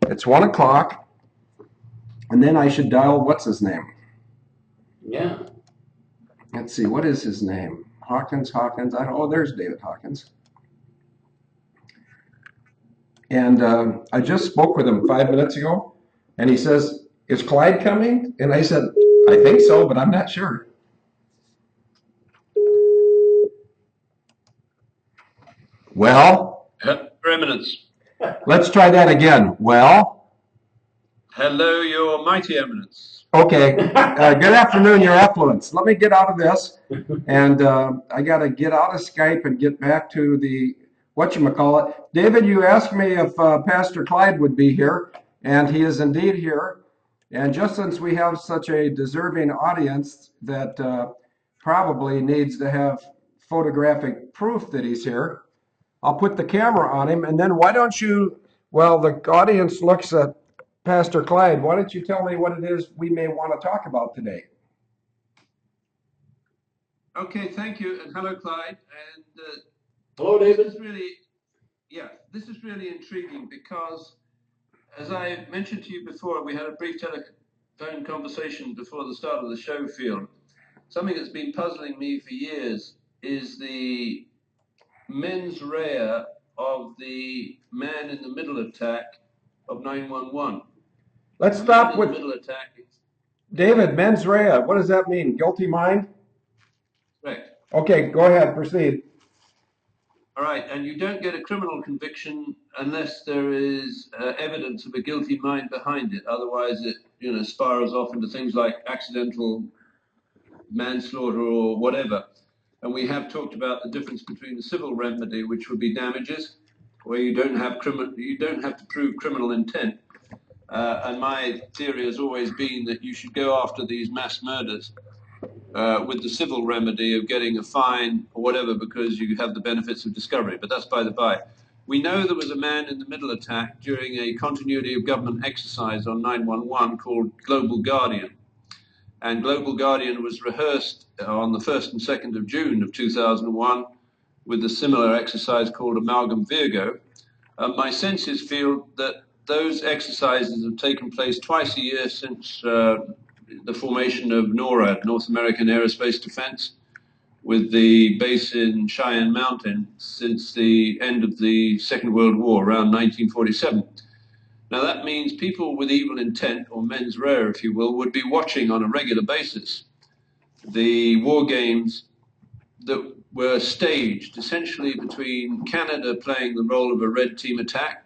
It's 1 o'clock, and then I should dial, what's his name? Yeah. Let's see, what is his name? Hawkins, oh, there's David Hawkins. And I just spoke with him 5 minutes ago, and he says, is Clyde coming? And I said, I think so, but I'm not sure. Well? Your Eminence. Let's try that again. Well? Hello, Your Mighty Eminence. Okay. Good afternoon, Your Affluence. Let me get out of this, and I got to get out of Skype and get back to the whatchamacallit. David, you asked me if Pastor Clyde would be here, and he is indeed here. And just since we have such a deserving audience that probably needs to have photographic proof that he's here, I'll put the camera on him, and then why don't you, while the audience looks at Pastor Clyde, why don't you tell me what it is we may want to talk about today? Okay, thank you, and hello, Clyde. And hello, David. This is really intriguing because, as I mentioned to you before, we had a brief telephone conversation before the start of the show field. Something that's been puzzling me for years is the mens rea of the man in the middle attack of 911. Let's stop with middle attack. David, mens rea. What does that mean? Guilty mind? Correct. Okay, go ahead. Proceed. All right, and you don't get a criminal conviction unless there is evidence of a guilty mind behind it. Otherwise, it spirals off into things like accidental manslaughter or whatever. And we have talked about the difference between the civil remedy, which would be damages, where you don't have to prove criminal intent. And my theory has always been that you should go after these mass murders with the civil remedy of getting a fine or whatever, because you have the benefits of discovery. But that's by the by. We know there was a man in the middle attack during a continuity of government exercise on 911 called Global Guardian. And Global Guardian was rehearsed on the 1st and 2nd of June of 2001 with a similar exercise called Amalgam Virgo. My senses feel that those exercises have taken place twice a year since the formation of NORAD, North American Aerospace Defense, with the base in Cheyenne Mountain since the end of the Second World War, around 1947. Now that means people with evil intent, or mens rea, if you will, would be watching on a regular basis the war games that were staged essentially between Canada playing the role of a red team attack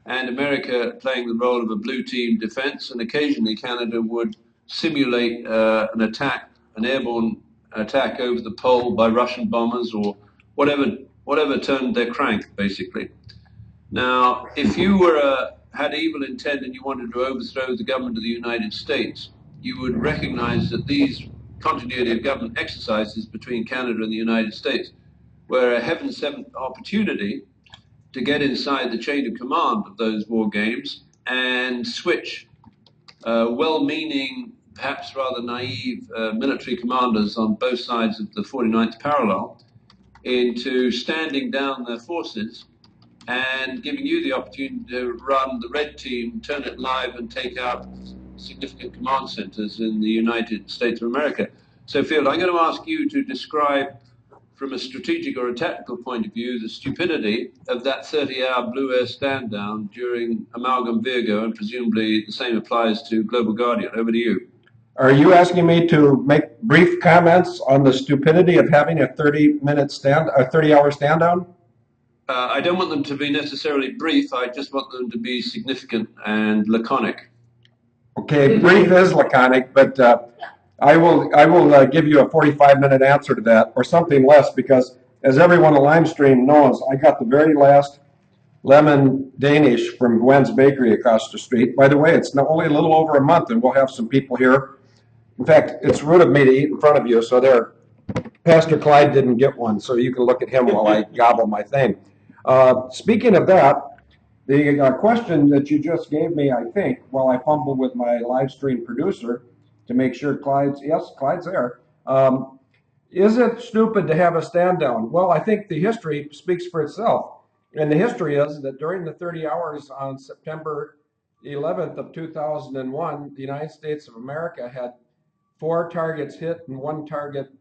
and America playing the role of a blue team defense, and occasionally Canada would simulate an attack, an airborne attack over the pole by Russian bombers or whatever turned their crank, basically. Now, if you had evil intent and you wanted to overthrow the government of the United States, you would recognize that these continuity of government exercises between Canada and the United States were a heaven-sent opportunity to get inside the chain of command of those war games and switch well-meaning, perhaps rather naive military commanders on both sides of the 49th parallel into standing down their forces and giving you the opportunity to run the red team, turn it live, and take out significant command centers in the United States of America. So, Field, I'm going to ask you to describe, from a strategic or a tactical point of view, the stupidity of that 30-hour blue air stand down during Amalgam Virgo, and presumably the same applies to Global Guardian. Over to you. Are you asking me to make brief comments on the stupidity of having a 30-hour stand down? I don't want them to be necessarily brief. I just want them to be significant and laconic. Okay, brief is laconic, but I will give you a 45-minute answer to that, or something less, because as everyone on Livestream knows, I got the very last lemon Danish from Gwen's Bakery across the street. By the way, it's only a little over a month, and we'll have some people here. In fact, it's rude of me to eat in front of you, so there. Pastor Clyde didn't get one, so you can look at him while I gobble my thing. Speaking of that, the question that you just gave me, I think, while I fumble with my live stream producer to make sure Clyde's there. Is it stupid to have a stand down? Well, I think the history speaks for itself. And the history is that during the 30 hours on September 11th of 2001, the United States of America had 4 targets hit and 1 target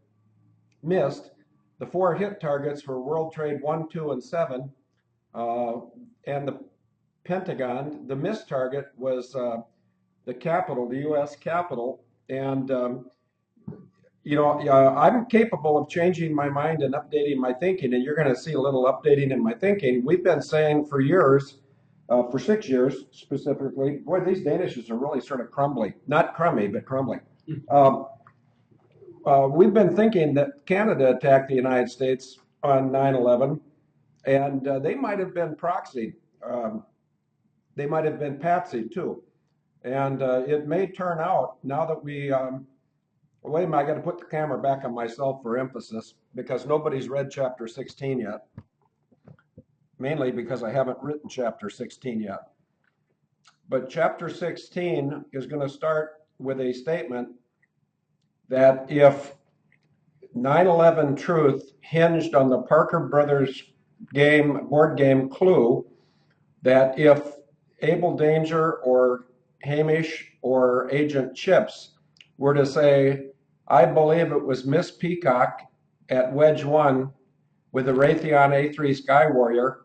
missed. The 4 hit targets were World Trade 1, 2, and 7, and the Pentagon. The missed target was the Capitol, the U.S. Capitol, and I'm capable of changing my mind and updating my thinking, and you're going to see a little updating in my thinking. We've been saying for years, for 6 years specifically, boy, these Danishes are really sort of crumbly. Not crummy, but crumbly. We've been thinking that Canada attacked the United States on 9/11, and they might have been proxied. They might have been patsied too. And it may turn out, now that we, wait a minute, I got to put the camera back on myself for emphasis, because nobody's read chapter 16 yet. Mainly because I haven't written chapter 16 yet. But chapter 16 is going to start with a statement that if 9/11 truth hinged on the Parker Brothers board game Clue, that if Abel Danger or Hamish or Agent Chips were to say, I believe it was Miss Peacock at Wedge 1 with the Raytheon A3 Sky Warrior,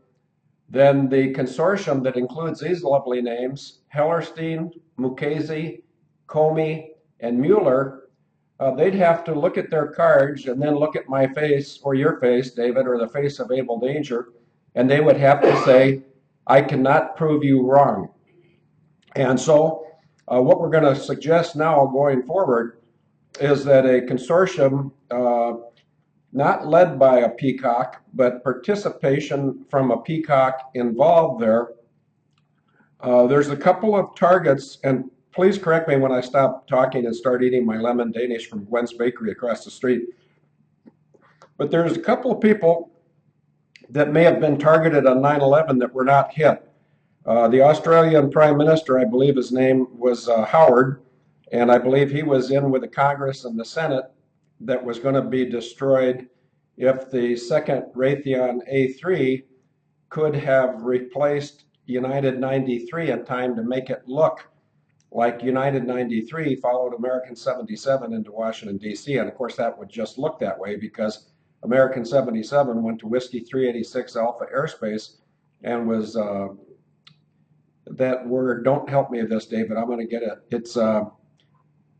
then the consortium that includes these lovely names, Hellerstein, Mukasey, Comey, and Mueller, they'd have to look at their cards and then look at my face or your face, David, or the face of Abel Danger, and they would have to say, I cannot prove you wrong. And so what we're going to suggest now going forward is that a consortium, not led by a Peacock, but participation from a Peacock involved there. There's a couple of targets, and please correct me when I stop talking and start eating my lemon Danish from Gwen's Bakery across the street. But there's a couple of people that may have been targeted on 9/11 that were not hit. The Australian Prime Minister, I believe his name was Howard, and I believe he was in with the Congress and the Senate that was going to be destroyed if the second Raytheon A3 could have replaced United 93 in time to make it look like United 93 followed American 77 into Washington, D.C. And of course, that would just look that way because American 77 went to Whiskey 386 Alpha Airspace and was, that word, don't help me with this, David, I'm going to get it. It's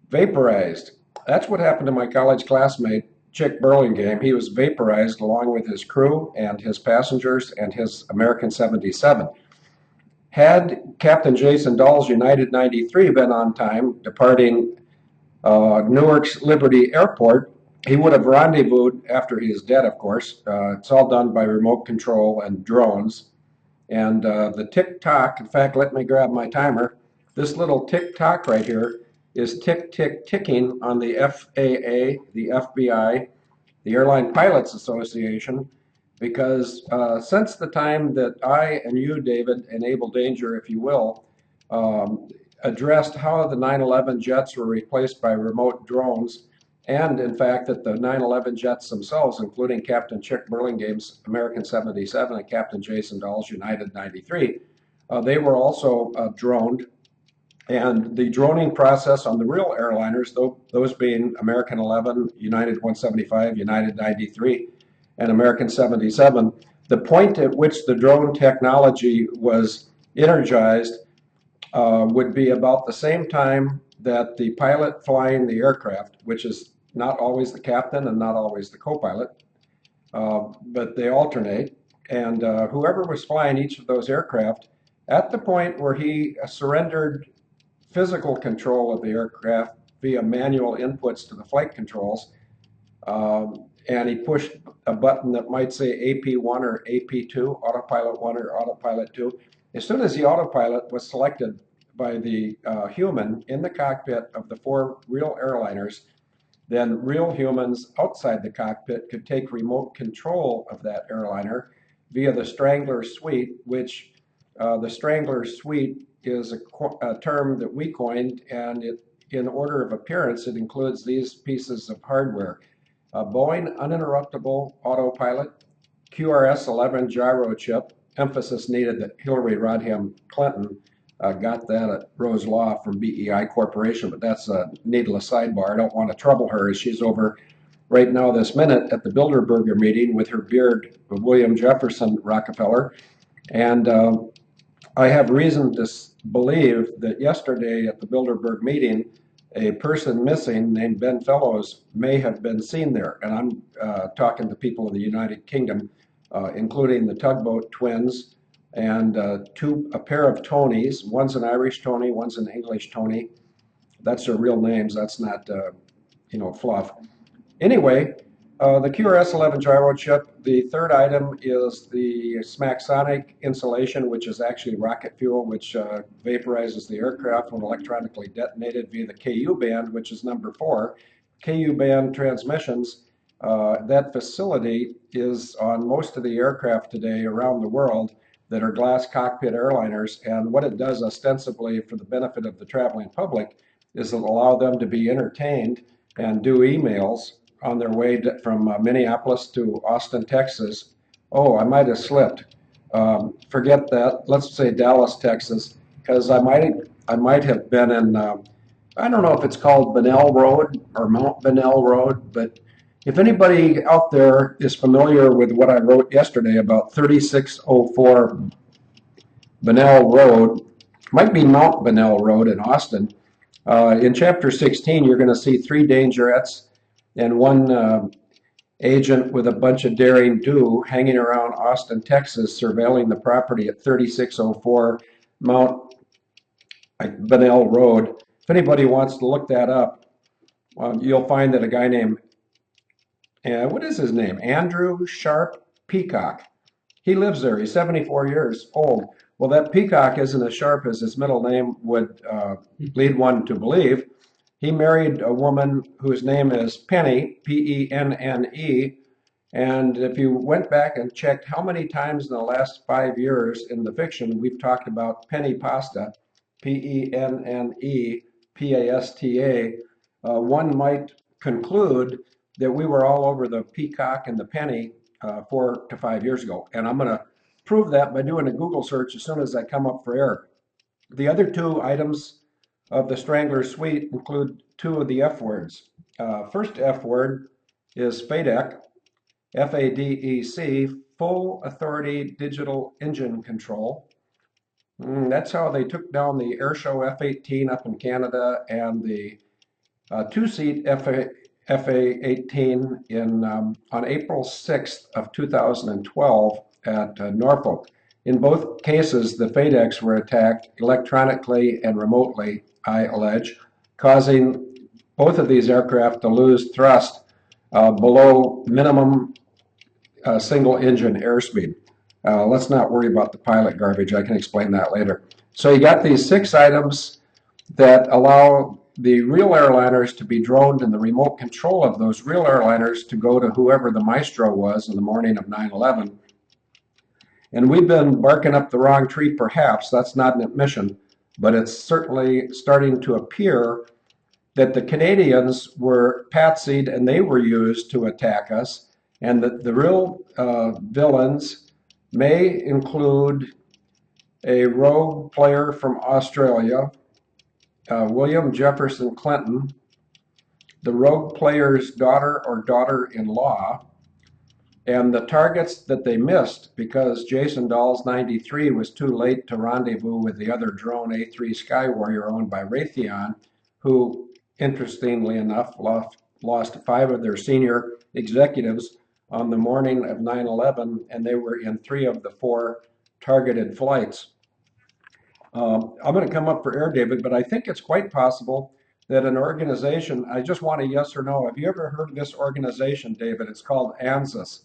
vaporized. That's what happened to my college classmate, Chick Burlingame. He was vaporized along with his crew and his passengers and his American 77. Had Captain Jason Dahl's United 93 been on time, departing Newark's Liberty Airport, he would have rendezvoused after he is dead, of course. It's all done by remote control and drones. And the tick-tock, in fact, let me grab my timer. This little tick-tock right here is ticking on the FAA, the FBI, the Airline Pilots Association, because since the time that I and you, David, and Abel Danger, if you will, addressed how the 9/11 jets were replaced by remote drones, and in fact that the 9/11 jets themselves, including Captain Chick Burlingame's American 77 and Captain Jason Dahl's United 93, they were also droned. And the droning process on the real airliners, those being American 11, United 175, United 93, and American 77, the point at which the drone technology was energized would be about the same time that the pilot flying the aircraft, which is not always the captain and not always the co-pilot, but they alternate, and whoever was flying each of those aircraft, at the point where he surrendered physical control of the aircraft via manual inputs to the flight controls, and he pushed a button that might say AP1 or AP2, Autopilot 1 or Autopilot 2. As soon as the autopilot was selected by the human in the cockpit of the 4 real airliners, then real humans outside the cockpit could take remote control of that airliner via the Strangler Suite, which the Strangler Suite is a term that we coined, and in order of appearance, it includes these pieces of hardware. Boeing Uninterruptible Autopilot, QRS-11 gyro chip, emphasis needed that Hillary Rodham Clinton got that at Rose Law from BEI Corporation, but that's a needless sidebar. I don't want to trouble her as she's over right now this minute at the Bilderberger meeting with her beard of William Jefferson Rockefeller. And I have reason to believe that yesterday at the Bilderberg meeting, a person missing named Ben Fellows may have been seen there. And I'm talking to people in the United Kingdom, including the Tugboat twins and a pair of Tonys. One's an Irish Tony, one's an English Tony. That's their real names. That's not, fluff. Anyway, the QRS-11 gyro chip, the third item is the SMAC-sonic insulation, which is actually rocket fuel, which vaporizes the aircraft when electronically detonated via the KU band, which is number 4. KU band transmissions, that facility is on most of the aircraft today around the world that are glass cockpit airliners, and what it does ostensibly for the benefit of the traveling public is it allow them to be entertained and do emails on their way from Minneapolis to Austin, Texas. Oh, I might have slipped. Forget that. Let's say Dallas, Texas, because I might have been in, I don't know if it's called Bunnell Road or Mount Bunnell Road, but if anybody out there is familiar with what I wrote yesterday about 3604 Bunnell Road, might be Mount Bunnell Road in Austin. In chapter 16, you're going to see 3 dangerettes and 1 agent with a bunch of daring do hanging around Austin, Texas, surveilling the property at 3604 Mount Bunnell Road. If anybody wants to look that up, you'll find that a guy named, what is his name? Andrew Sharp Peacock. He lives there. He's 74 years old. Well, that Peacock isn't as sharp as his middle name would lead one to believe. He married a woman whose name is Penny, P-E-N-N-E, and if you went back and checked how many times in the last 5 years in the fiction we've talked about Penny Pasta, P-E-N-N-E, P-A-S-T-A, one might conclude that we were all over the Peacock and the Penny 4 to 5 years ago. And I'm going to prove that by doing a Google search as soon as I come up for air. The other 2 items of the Strangler suite include 2 of the F words. First F word is FADEC, F-A-D-E-C, Full Authority Digital Engine Control. That's how they took down the Airshow F-18 up in Canada and the 2-seat FA-18 on April 6th of 2012 at Norfolk. In both cases, the FADECs were attacked electronically and remotely, I allege, causing both of these aircraft to lose thrust below minimum single engine airspeed. Let's not worry about the pilot garbage. I can explain that later. So you got these 6 items that allow the real airliners to be droned, and the remote control of those real airliners to go to whoever the maestro was in the morning of 9/11. And we've been barking up the wrong tree, perhaps. That's not an admission, but it's certainly starting to appear that the Canadians were patsied and they were used to attack us, and that the real villains may include a rogue player from Australia, William Jefferson Clinton, the rogue player's daughter or daughter-in-law, and the targets that they missed because Jason Dahl's 93 was too late to rendezvous with the other drone A3 Sky Warrior owned by Raytheon, who, interestingly enough, lost 5 of their senior executives on the morning of 9/11, and they were in 3 of the 4 targeted flights. I'm going to come up for air, David, but I think it's quite possible that an organization, I just want a yes or no. Have you ever heard of this organization, David? It's called ANZUS.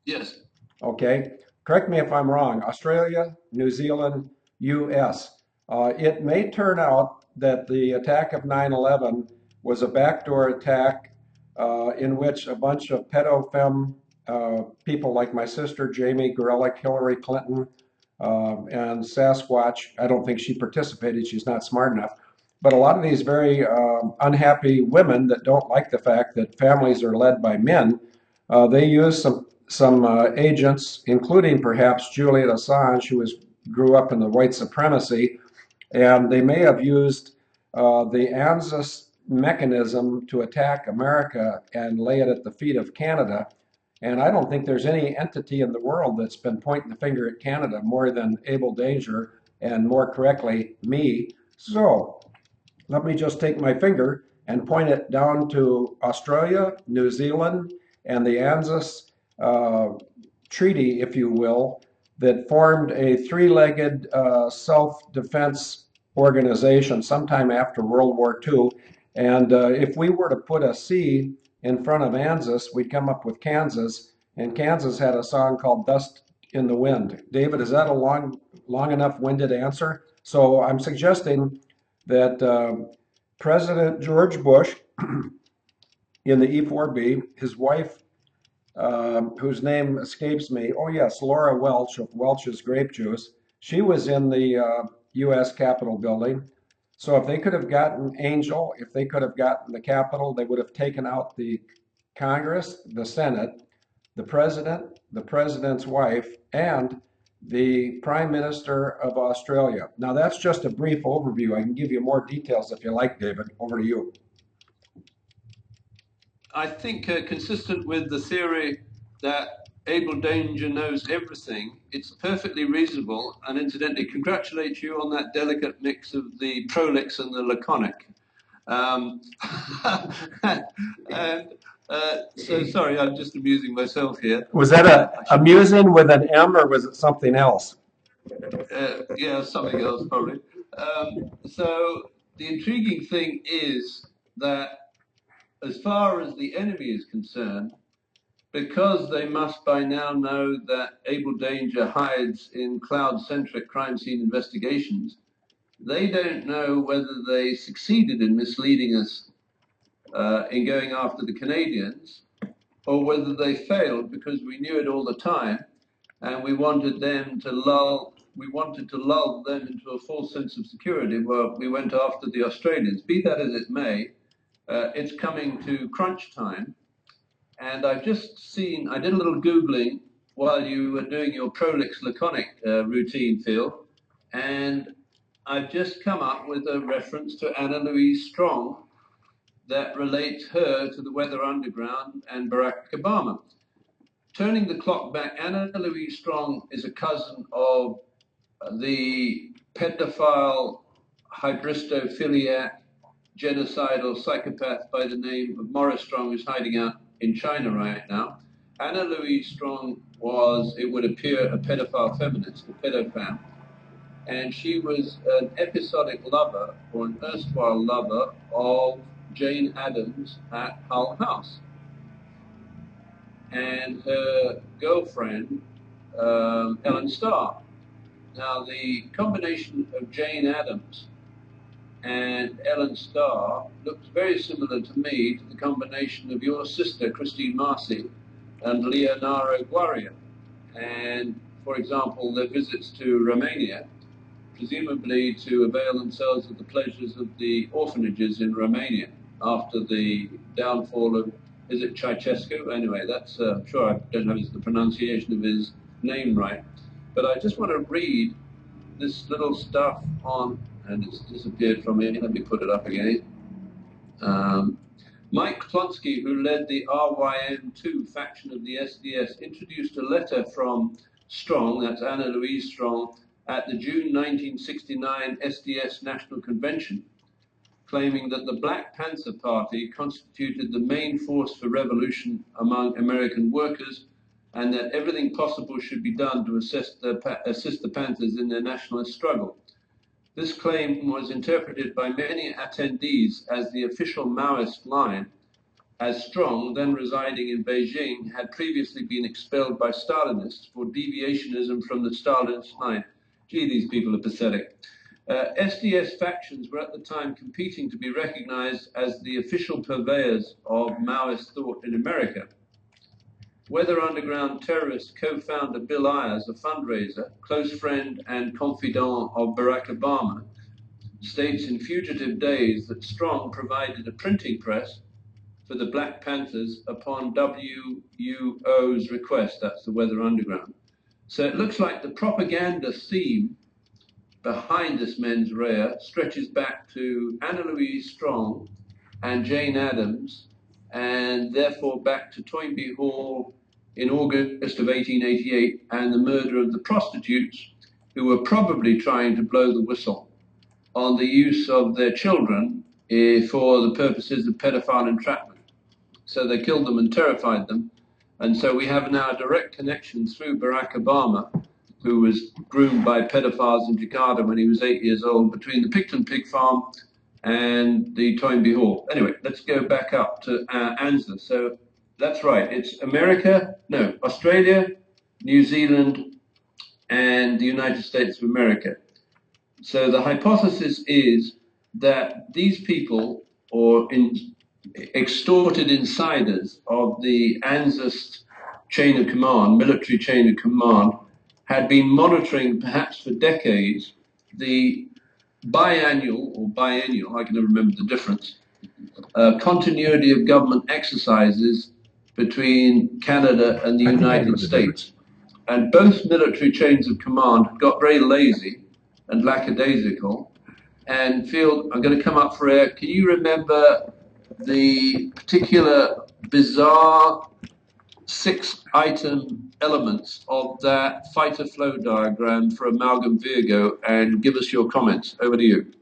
Yes. Okay. Correct me if I'm wrong. Australia, New Zealand, US. It may turn out that the attack of 9/11 was a backdoor attack in which a bunch of pedo-fem people like my sister, Jamie Gorelick, Hillary Clinton, and Sasquatch. I don't think she participated. She's not smart enough. But a lot of these very unhappy women that don't like the fact that families are led by men, they use some agents, including perhaps Julian Assange, who was grew up in the white supremacy, and they may have used the ANZUS mechanism to attack America and lay it at the feet of Canada. And I don't think there's any entity in the world that's been pointing the finger at Canada more than Abel Danger, and more correctly, me. So let me just take my finger and point it down to Australia, New Zealand, and the ANZUS treaty, if you will, that formed a three-legged self-defense organization sometime after World War II. And if we were to put a C in front of ANZUS, we'd come up with Kansas, and Kansas had a song called Dust in the Wind. David, is that a long enough winded answer? So I'm suggesting that President George Bush in the E4B, his wife, whose name escapes me, oh yes, Laura Welch of Welch's Grape Juice, she was in the U.S. Capitol building. So if they could have gotten Angel, if they could have gotten the Capitol, they would have taken out the Congress, the Senate, the President, the President's wife, and the Prime Minister of Australia. Now that's just a brief overview. I can give you more details if you like, David. Over to you. I think consistent with the theory that Abel Danger knows everything, it's perfectly reasonable, and incidentally congratulate you on that delicate mix of the prolix and the laconic. And so sorry, I'm just amusing myself here. Was that amusing with an M, or was it something else? Yeah, something else probably. So the intriguing thing is that as far as the enemy is concerned, because they must by now know that Abel Danger hides in cloud-centric crime scene investigations, they don't know whether they succeeded in misleading us in going after the Canadians, or whether they failed because we knew it all the time, and we wanted to lull them into a false sense of security where we went after the Australians. Be that as it may, it's coming to crunch time. And I've just seen, I did a little Googling while you were doing your prolix laconic routine, Phil, and I've just come up with a reference to Anna Louise Strong that relates her to the Weather Underground and Barack Obama. Turning the clock back, Anna Louise Strong is a cousin of the pedophile, hybristophiliac, genocidal psychopath by the name of Morris Strong, who's hiding out in China right now. Anna Louise Strong was, it would appear, a pedophile feminist, a pedofan. And she was an episodic lover, or an erstwhile lover, of Jane Addams at Hull House. And her girlfriend, Ellen Starr. Now, the combination of Jane Addams and Ellen Starr looks very similar to me to the combination of your sister, Kristine Marcy, and Leonora Guardia. And, for example, their visits to Romania, presumably to avail themselves of the pleasures of the orphanages in Romania after the downfall of, is it Ceausescu? Anyway, that's, I'm sure I don't know the pronunciation of his name right. But I just want to read this little stuff on, and it's disappeared from me. Let me put it up again. Mike Klonsky, who led the RYM2 faction of the SDS, introduced a letter from Strong, that's Anna Louise Strong, at the June 1969 SDS National Convention, claiming that the Black Panther Party constituted the main force for revolution among American workers, and that everything possible should be done to assist the Panthers in their nationalist struggle. This claim was interpreted by many attendees as the official Maoist line, as Strong, then residing in Beijing, had previously been expelled by Stalinists for deviationism from the Stalinist line. Gee, these people are pathetic. SDS factions were at the time competing to be recognized as the official purveyors of Maoist thought in America. Weather Underground terrorist co-founder Bill Ayers, a fundraiser, close friend and confidant of Barack Obama, states in Fugitive Days that Strong provided a printing press for the Black Panthers upon WUO's request, that's the Weather Underground. So it looks like the propaganda theme behind this mens rea stretches back to Anna Louise Strong and Jane Addams, and therefore back to Toynbee Hall in August of 1888 and the murder of the prostitutes who were probably trying to blow the whistle on the use of their children for the purposes of pedophile entrapment. So they killed them and terrified them. And so we have now a direct connection through Barack Obama, who was groomed by pedophiles in Jakarta when he was 8 years old, between the Picton Pig Farm and the Toynbee Hall. Anyway, let's go back up to ANZA. So that's right, it's Australia, New Zealand, and the United States of America. So the hypothesis is that these people, or extorted insiders of the ANZUS chain of command, military chain of command, had been monitoring, perhaps for decades, the biennial, I can never remember the difference, continuity of government exercises between Canada and the United States. And both military chains of command got very lazy and lackadaisical and feel, I'm going to come up for air. Can you remember the particular bizarre 6-item elements of that fighter flow diagram for Amalgam Virgo and give us your comments? Over to you.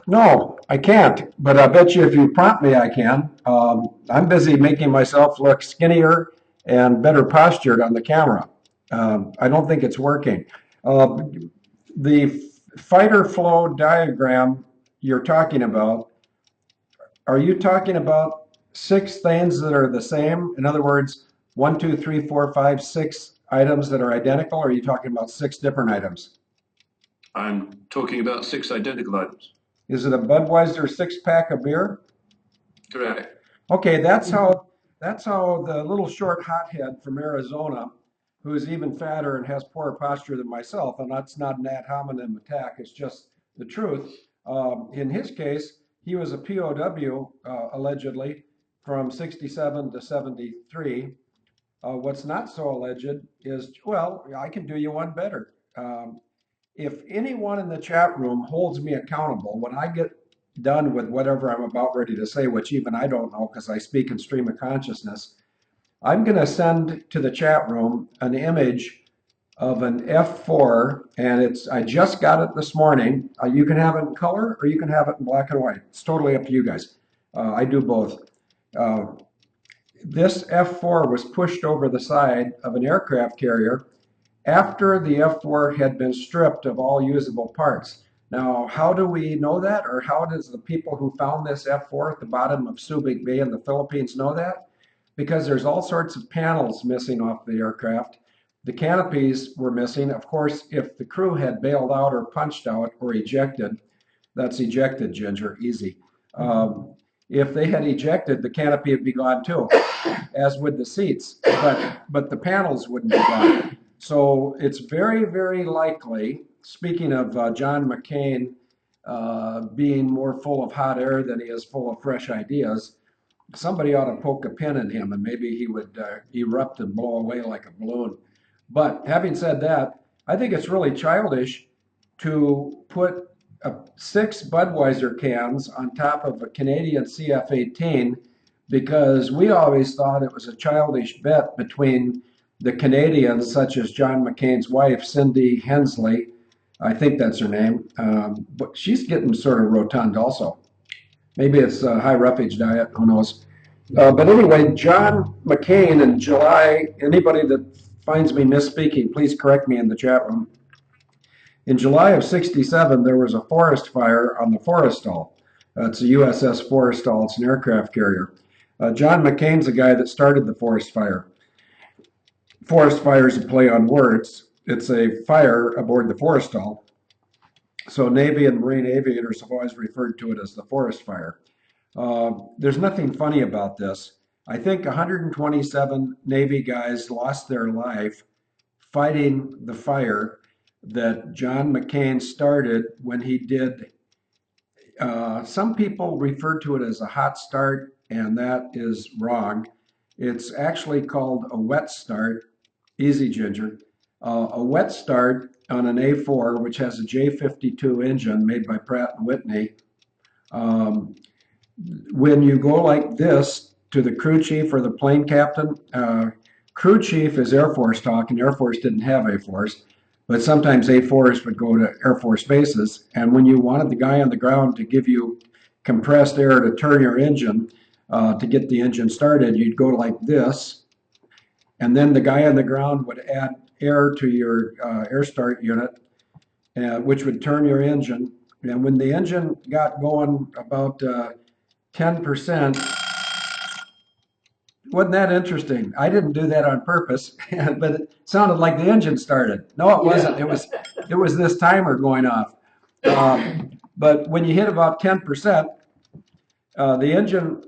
No, I can't, but I bet you if you prompt me, I can. I'm busy making myself look skinnier and better postured on the camera. I don't think it's working. The fighter flow diagram you're talking about, are you talking about 6 things that are the same? In other words, 1, 2, 3, 4, 5, 6 items that are identical, or are you talking about 6 different items? I'm talking about 6 identical items. Is it a Budweiser 6-pack of beer? Correct. Okay, that's how the little short hothead from Arizona, who's even fatter and has poorer posture than myself, and that's not an ad hominem attack, it's just the truth. In his case, he was a POW, allegedly, from 67 to 73. What's not so alleged is, well, I can do you one better. If anyone in the chat room holds me accountable, when I get done with whatever I'm about ready to say, which even I don't know because I speak in stream of consciousness, I'm going to send to the chat room an image of an F4, and I just got it this morning. You can have it in color or you can have it in black and white. It's totally up to you guys. I do both. This F4 was pushed over the side of an aircraft carrier after the F4 had been stripped of all usable parts. Now, how do we know that, or how does the people who found this F4 at the bottom of Subic Bay in the Philippines know that? Because there's all sorts of panels missing off the aircraft. The canopies were missing. Of course, if the crew had bailed out or punched out or ejected, that's ejected, Ginger, easy. If they had ejected, the canopy would be gone too, as would the seats, but the panels wouldn't be gone. So it's very, very likely, speaking of John McCain being more full of hot air than he is full of fresh ideas, somebody ought to poke a pin in him and maybe he would erupt and blow away like a balloon. But having said that, I think it's really childish to put 6 Budweiser cans on top of a Canadian CF-18 because we always thought it was a childish bet between the Canadians, such as John McCain's wife, Cindy Hensley, I think that's her name, but she's getting sort of rotund also. Maybe it's a high roughage diet, who knows. But anyway, John McCain in July, anybody that finds me misspeaking, please correct me in the chat room. In July of 67, there was a forest fire on the Forrestal. It's a USS Forrestal, it's an aircraft carrier. John McCain's the guy that started the forest fire. Forest fire is a play on words. It's a fire aboard the Forrestal. So Navy and Marine aviators have always referred to it as the forest fire. There's nothing funny about this. I think 127 Navy guys lost their life fighting the fire that John McCain started when he did. Some people refer to it as a hot start, and that is wrong. It's actually called a wet start. Easy, Ginger. A wet start on an A4, which has a J52 engine made by Pratt and Whitney. When you go like this to the crew chief or the plane captain, crew chief is Air Force talk, and Air Force didn't have A4s, but sometimes A4s would go to Air Force bases. And when you wanted the guy on the ground to give you compressed air to turn your engine, to get the engine started, you'd go like this, and then the guy on the ground would add air to your air start unit, which would turn your engine. And when the engine got going about 10%, wasn't that interesting? I didn't do that on purpose, but it sounded like the engine started. No, it wasn't. It was this timer going off. But when you hit about 10%, the engine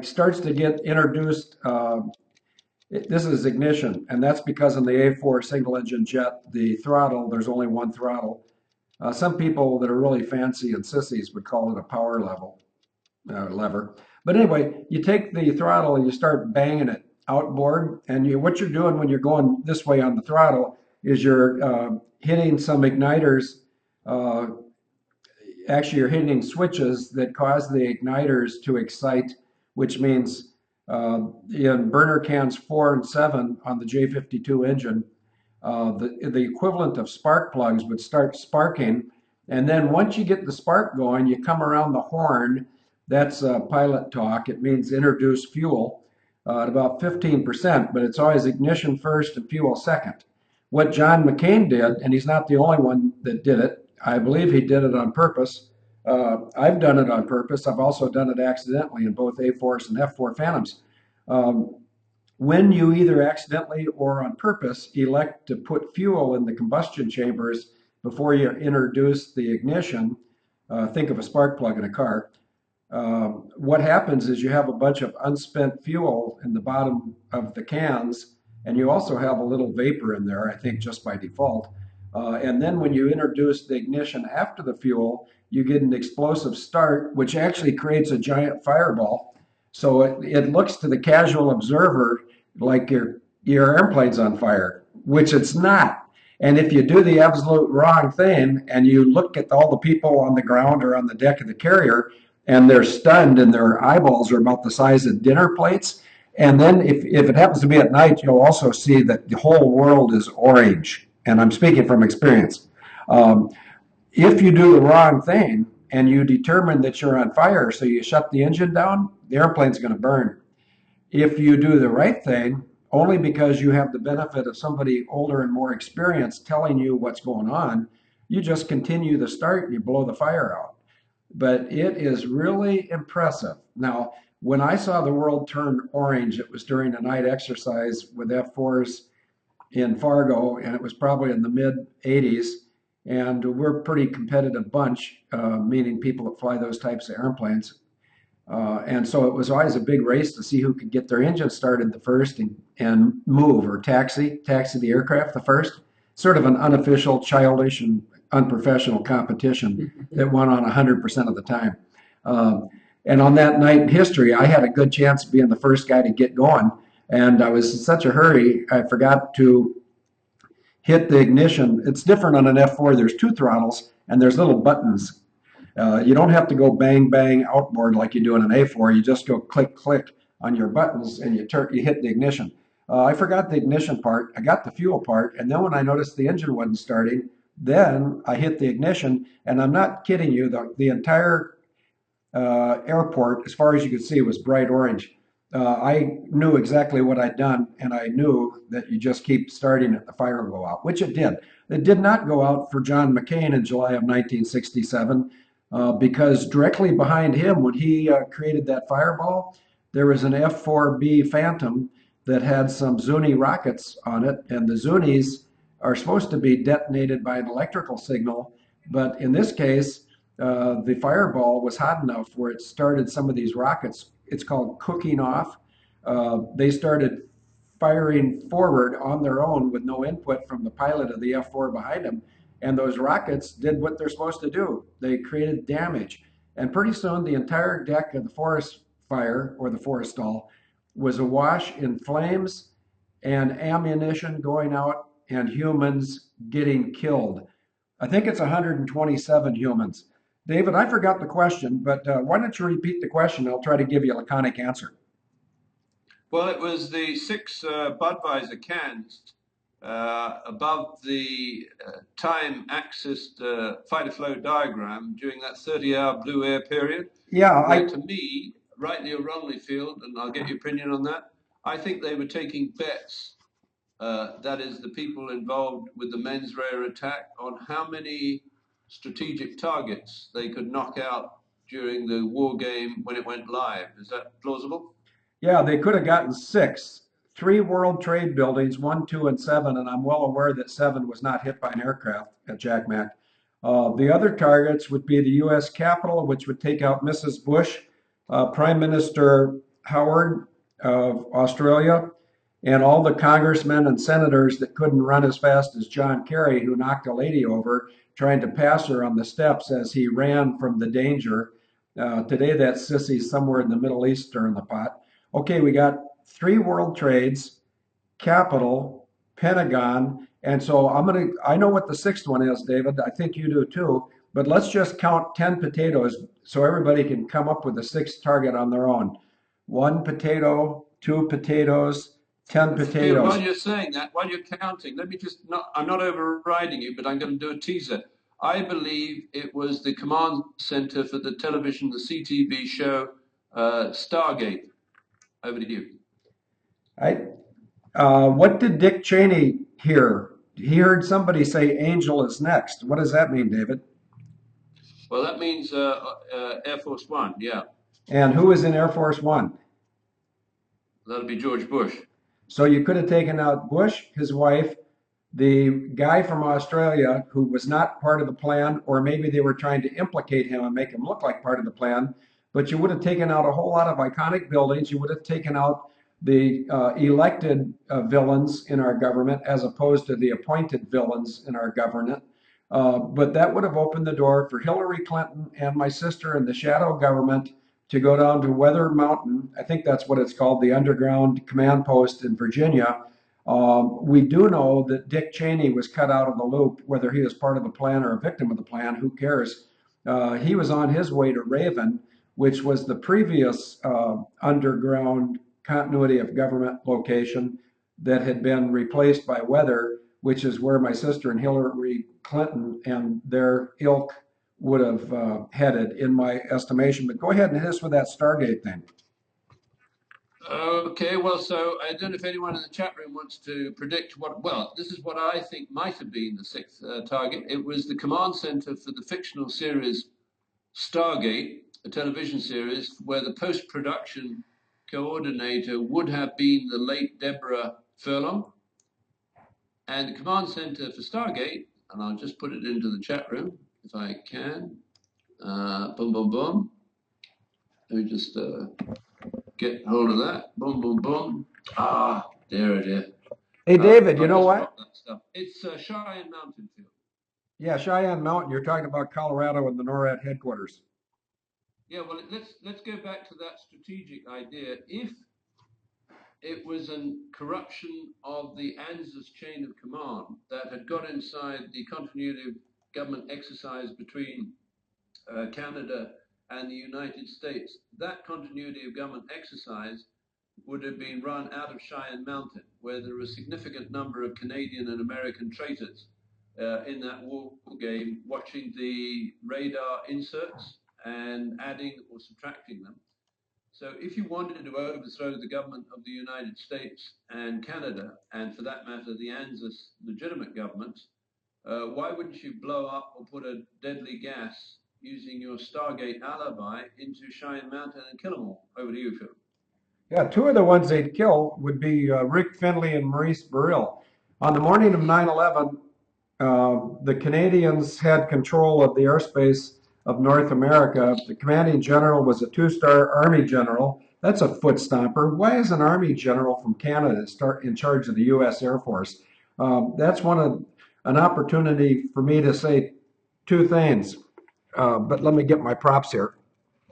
starts to get introduced. This is ignition, and that's because in the A4 single engine jet, the throttle, there's only one throttle. Some people that are really fancy and sissies would call it a power lever. But anyway, you take the throttle and you start banging it outboard, and what you're doing when you're going this way on the throttle is you're hitting some igniters. Actually, you're hitting switches that cause the igniters to excite, which means in burner cans 4 and 7 on the J52 engine, the equivalent of spark plugs would start sparking. And then once you get the spark going, you come around the horn. That's pilot talk. It means introduce fuel at about 15%, but it's always ignition first and fuel second. What John McCain did, and he's not the only one that did it, I believe he did it on purpose. I've done it on purpose. I've also done it accidentally in both A4s and F4 Phantoms. When you either accidentally or on purpose elect to put fuel in the combustion chambers before you introduce the ignition, think of a spark plug in a car. What happens is you have a bunch of unspent fuel in the bottom of the cans, and you also have a little vapor in there, I think just by default. And then when you introduce the ignition after the fuel, you get an explosive start, which actually creates a giant fireball. So it looks to the casual observer like your airplane's on fire, which it's not. And if you do the absolute wrong thing and you look at all the people on the ground or on the deck of the carrier and they're stunned and their eyeballs are about the size of dinner plates, and then if it happens to be at night, you'll also see that the whole world is orange. And I'm speaking from experience. If you do the wrong thing and you determine that you're on fire, so you shut the engine down, the airplane's going to burn. If you do the right thing, only because you have the benefit of somebody older and more experienced telling you what's going on, you just continue the start and you blow the fire out. But it is really impressive. Now, when I saw the world turn orange, it was during a night exercise with F4s in Fargo, and it was probably in the mid-'80s. And we're a pretty competitive bunch, meaning people that fly those types of airplanes. And so it was always a big race to see who could get their engine started the first and move or taxi the aircraft the first. Sort of an unofficial, childish, and unprofessional competition that went on 100% of the time. And on that night in history, I had a good chance of being the first guy to get going. And I was in such a hurry, I forgot to hit the ignition. It's different on an F4. There's 2 throttles and there's little buttons. You don't have to go bang, bang outboard like you do in an A4. You just go click, click on your buttons and you hit the ignition. I forgot the ignition part. I got the fuel part. And then when I noticed the engine wasn't starting, then I hit the ignition. And I'm not kidding you, the entire airport, as far as you could see, was bright orange. I knew exactly what I'd done, and I knew that you just keep starting it, the fire will go out, which it did. It did not go out for John McCain in July of 1967, because directly behind him, when he created that fireball, there was an F-4B Phantom that had some Zuni rockets on it, and the Zunis are supposed to be detonated by an electrical signal, but in this case, the fireball was hot enough where it started some of these rockets. It's called cooking off. They started firing forward on their own with no input from the pilot of the F4 behind them. And those rockets did what they're supposed to do. They created damage. And pretty soon the entire deck of the forest fire, or the forest stall, was awash in flames and ammunition going out and humans getting killed. I think it's 127 humans. David, I forgot the question, but why don't you repeat the question? I'll try to give you a laconic answer. Well, it was the 6 Budweiser cans above the time axis fighter flow diagram during that 30-hour blue air period. Yeah, where to me, rightly or wrongly, Field, and I'll get your opinion on that, I think they were taking bets, that is the people involved with the mens rea attack, on how many strategic targets they could knock out during the war game when it went live. Is that plausible? Yeah, they could have gotten 6. 3 World Trade Buildings, 1, 2, and 7, and I'm well aware that 7 was not hit by an aircraft at Jack Mac. The other targets would be the U.S. Capitol, which would take out Mrs. Bush, Prime Minister Howard of Australia, and all the congressmen and senators that couldn't run as fast as John Kerry, who knocked a lady over trying to pass her on the steps as he ran from the danger. Today, that sissy's somewhere in the Middle East stirring the pot. Okay, we got 3 World Trades, Capitol, Pentagon, and so I know what the 6th one is, David. I think you do too. But let's just count 10 potatoes so everybody can come up with the 6th target on their own. 1 potato, 2 potatoes, 10 potatoes. While you're saying that, while you're counting, let me I'm not overriding you, but I'm going to do a teaser. I believe it was the command center for the television, the CTV show, Stargate. Over to you. What did Dick Cheney hear? He heard somebody say Angel is next. What does that mean, David? Well, that means Air Force One, yeah. And who is in Air Force One? That'll be George Bush. So you could have taken out Bush, his wife, the guy from Australia who was not part of the plan, or maybe they were trying to implicate him and make him look like part of the plan. But you would have taken out a whole lot of iconic buildings. You would have taken out the elected villains in our government as opposed to the appointed villains in our government. But that would have opened the door for Hillary Clinton and my sister and the shadow government to go down to Weather Mountain. I think that's what it's called, the underground command post in Virginia. We do know that Dick Cheney was cut out of the loop, whether he was part of the plan or a victim of the plan, who cares? He was on his way to Raven, which was the previous underground continuity of government location that had been replaced by Weather, which is where my sister and Hillary Clinton and their ilk would have headed, in my estimation. But go ahead and hit us with that Stargate thing. Okay, well, so I don't know if anyone in the chat room wants to predict well, this is what I think might have been the 6th target. It was the command center for the fictional series Stargate, a television series where the post-production coordinator would have been the late Deborah Furlong. And the command center for Stargate, and I'll just put it into the chat room if I can. Boom, boom, boom. Let me just get hold of that. Boom, boom, boom. Ah, there it is. Hey, David, you know what? It's Cheyenne Mountain Field. Yeah, Cheyenne Mountain. You're talking about Colorado and the NORAD headquarters. Yeah, well, let's go back to that strategic idea. If it was a corruption of the ANZUS chain of command that had got inside the continuity of government exercise between Canada and the United States, that continuity of government exercise would have been run out of Cheyenne Mountain, where there are a significant number of Canadian and American traitors in that war game, watching the radar inserts and adding or subtracting them. So if you wanted to overthrow the government of the United States and Canada, and for that matter, the ANZUS legitimate governments, why wouldn't you blow up or put a deadly gas using your Stargate alibi into Cheyenne Mountain and kill them all? Over to you, Phil. Yeah, 2 of the ones they'd kill would be Rick Finley and Maurice Burrill. On the morning of 9/11, the Canadians had control of the airspace of North America. The commanding general was a 2-star Army general. That's a foot stomper. Why is an Army general from Canada in charge of the U.S. Air Force? That's an opportunity for me to say 2 things. But let me get my props here,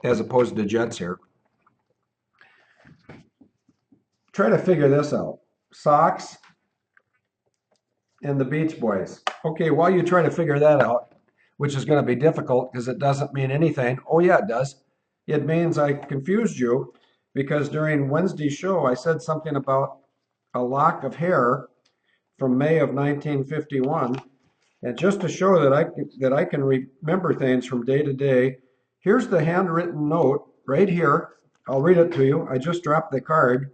as opposed to jets here. Try to figure this out. Socks, and the Beach Boys. Okay, while you try to figure that out, which is going to be difficult because it doesn't mean anything. Oh, yeah, it does. It means I confused you because during Wednesday's show, I said something about a lock of hair from May of 1951. And just to show that I can remember things from day to day, here's the handwritten note right here. I'll read it to you. I just dropped the card.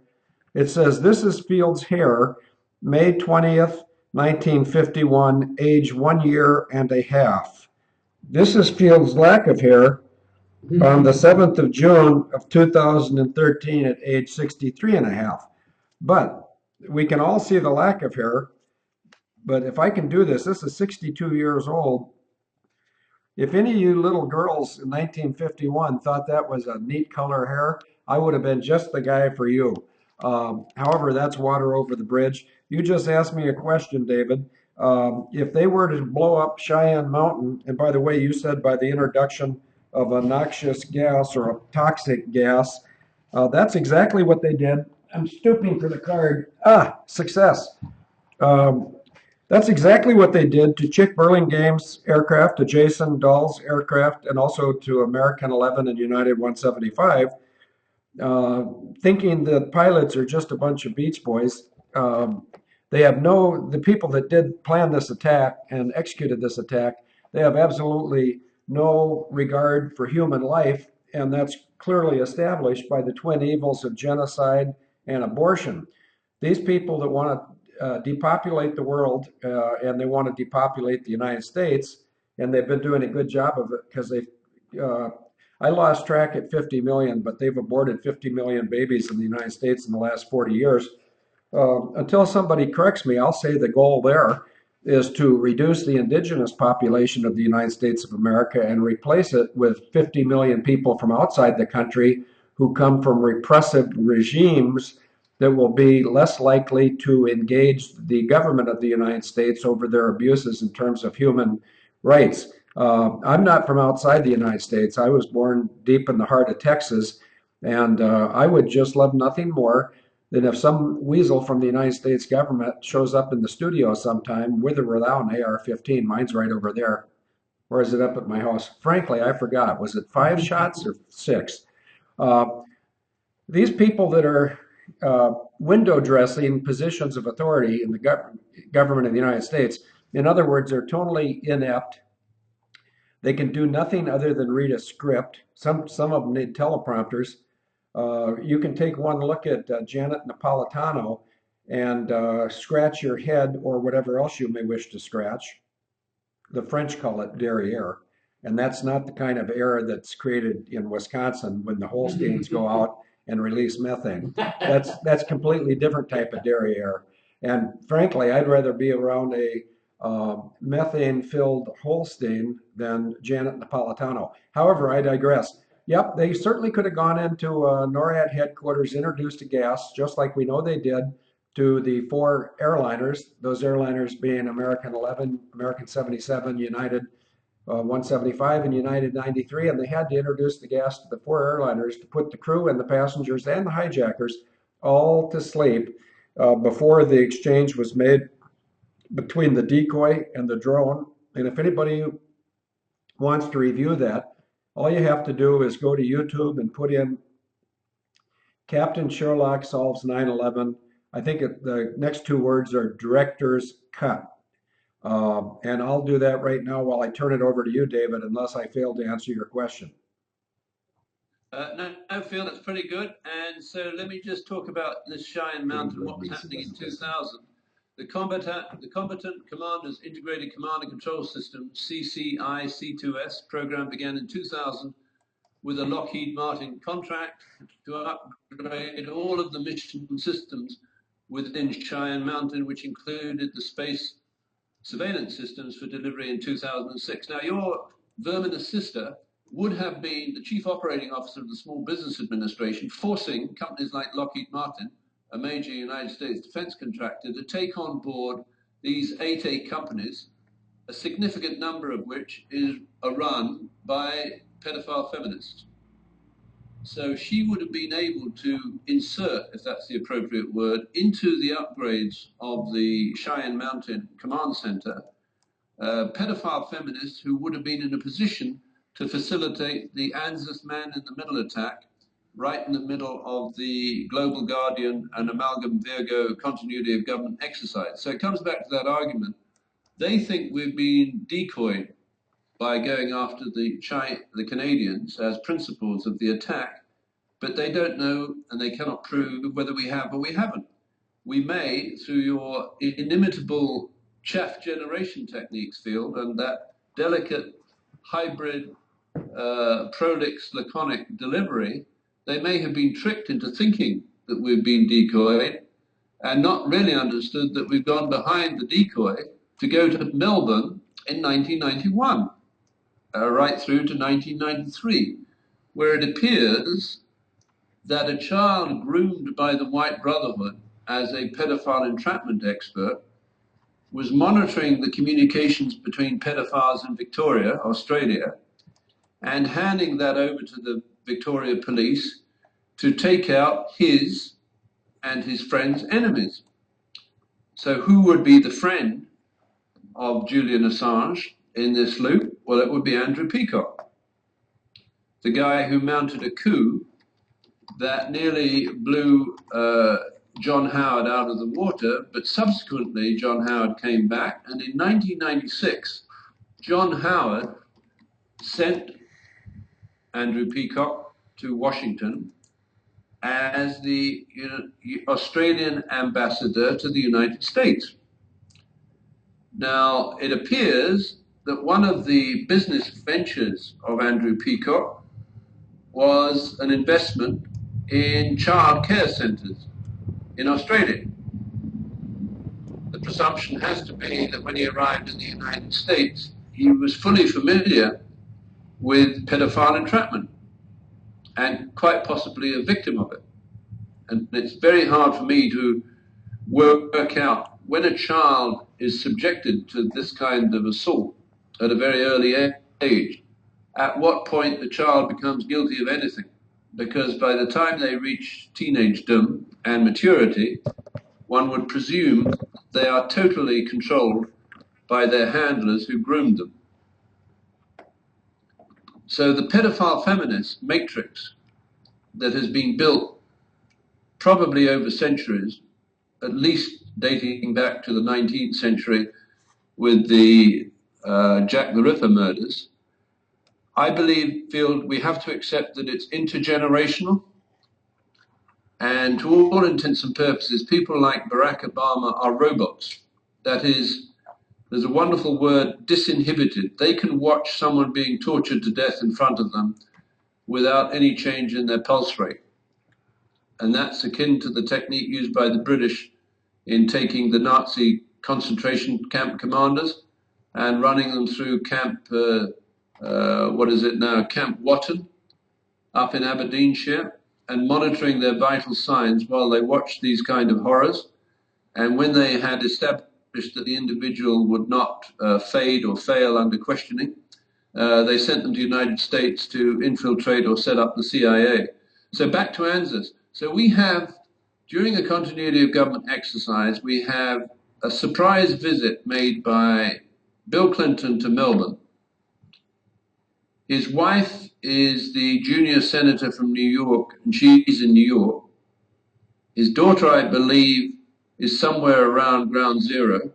It says, "This is Field's hair, May 20th, 1951, age 1 year and a half. This is Field's lack of hair on the 7th of June of 2013 at age 63 and a half. But we can all see the lack of hair. But if I can do this, this is 62 years old. If any of you little girls in 1951 thought that was a neat color hair, I would have been just the guy for you. However, that's water over the bridge. You just asked me a question, David. If they were to blow up Cheyenne Mountain, and by the way, you said by the introduction of a noxious gas or a toxic gas, that's exactly what they did. I'm stooping for the card. Ah, success. That's exactly what they did to Chick Burlingame's aircraft, to Jason Dahl's aircraft, and also to American 11 and United 175, thinking that pilots are just a bunch of Beach Boys. The people that did plan this attack and executed this attack, they have absolutely no regard for human life, and that's clearly established by the twin evils of genocide and abortion. These people that want to depopulate the world and they want to depopulate the United States, and they've been doing a good job of it because I lost track at 50 million, but they've aborted 50 million babies in the United States in the last 40 years. Until somebody corrects me, I'll say the goal there is to reduce the indigenous population of the United States of America and replace it with 50 million people from outside the country who come from repressive regimes that will be less likely to engage the government of the United States over their abuses in terms of human rights. I'm not from outside the United States. I was born deep in the heart of Texas, and I would just love nothing more than if some weasel from the United States government shows up in the studio sometime with or without an AR-15. Mine's right over there. Or is it up at my house? Frankly, I forgot. Was it 5 shots or 6? These people that are window dressing positions of authority in the government of the United States, in other words, they're totally inept. They can do nothing other than read a script. Some of them need teleprompters. You can take one look at Janet Napolitano and scratch your head or whatever else you may wish to scratch. The French call it derriere, and that's not the kind of air that's created in Wisconsin when the Holsteins go out and release methane. That's completely different type of derriere. And frankly, I'd rather be around a methane-filled Holstein than Janet Napolitano. However, I digress. Yep, they certainly could have gone into NORAD headquarters, introduced a gas, just like we know they did to the 4 airliners, those airliners being American 11, American 77, United 175, and United 93, and they had to introduce the gas to the 4 airliners to put the crew and the passengers and the hijackers all to sleep before the exchange was made between the decoy and the drone. And if anybody wants to review that, all you have to do is go to YouTube and put in Captain Sherlock solves 9/11. I think the next 2 words are director's cut. And I'll do that right now while I turn it over to you, David, unless I fail to answer your question. No, Phil, that's pretty good. And so let me just talk about this Cheyenne Mountain, what was happening in 2000. The Combatant Commanders Integrated Command and Control System, CCI C2S program began in 2000 with a Lockheed Martin contract to upgrade all of the mission systems within Cheyenne Mountain, which included the space surveillance systems for delivery in 2006. Now, your verminous sister would have been the chief operating officer of the Small Business Administration, forcing companies like Lockheed Martin, a major United States defense contractor, to take on board these 8A companies, a significant number of which are run by pedophile feminists. So she would have been able to insert, if that's the appropriate word, into the upgrades of the Cheyenne Mountain Command Center, pedophile feminists who would have been in a position to facilitate the ANZUS man in the middle attack, right in the middle of the Global Guardian and Amalgam Virgo continuity of government exercise. So it comes back to that argument. They think we've been decoyed by going after the Canadians as principals of the attack, but they don't know and they cannot prove whether we have or we haven't. We may, through your inimitable chaff generation techniques field and that delicate hybrid prolix laconic delivery, they may have been tricked into thinking that we've been decoyed and not really understood that we've gone behind the decoy to go to Melbourne in 1991, right through to 1993, where it appears that a child groomed by the White Brotherhood as a pedophile entrapment expert was monitoring the communications between pedophiles in Victoria, Australia, and handing that over to the Victoria police to take out his and his friends' enemies. So who would be the friend of Julian Assange in this loop? Well, it would be Andrew Peacock, the guy who mounted a coup that nearly blew John Howard out of the water, but subsequently John Howard came back, and in 1996, John Howard sent Andrew Peacock to Washington as the Australian ambassador to the United States. Now, it appears that one of the business ventures of Andrew Peacock was an investment in child care centres in Australia. The presumption has to be that when he arrived in the United States, he was fully familiar with pedophile entrapment and quite possibly a victim of it. And it's very hard for me to work out when a child is subjected to this kind of assault at a very early age, at what point the child becomes guilty of anything. Because by the time they reach teenagedom and maturity, one would presume they are totally controlled by their handlers who groomed them. So the pedophile feminist matrix that has been built probably over centuries, at least dating back to the 19th century with the Jack the Ripper murders, I feel we have to accept that it's intergenerational. And to all intents and purposes, people like Barack Obama are robots. That is, there's a wonderful word, disinhibited. They can watch someone being tortured to death in front of them without any change in their pulse rate. And that's akin to the technique used by the British in taking the Nazi concentration camp commanders and running them through Camp Camp Watton up in Aberdeenshire, and monitoring their vital signs while they watched these kind of horrors. And when they had established that the individual would not fade or fail under questioning, they sent them to the United States to infiltrate or set up the CIA. So back to ANZUS. So we have, during a continuity of government exercise, we have a surprise visit made by Bill Clinton to Melbourne. His wife is the junior senator from New York, and she's in New York. His daughter, I believe, is somewhere around ground zero.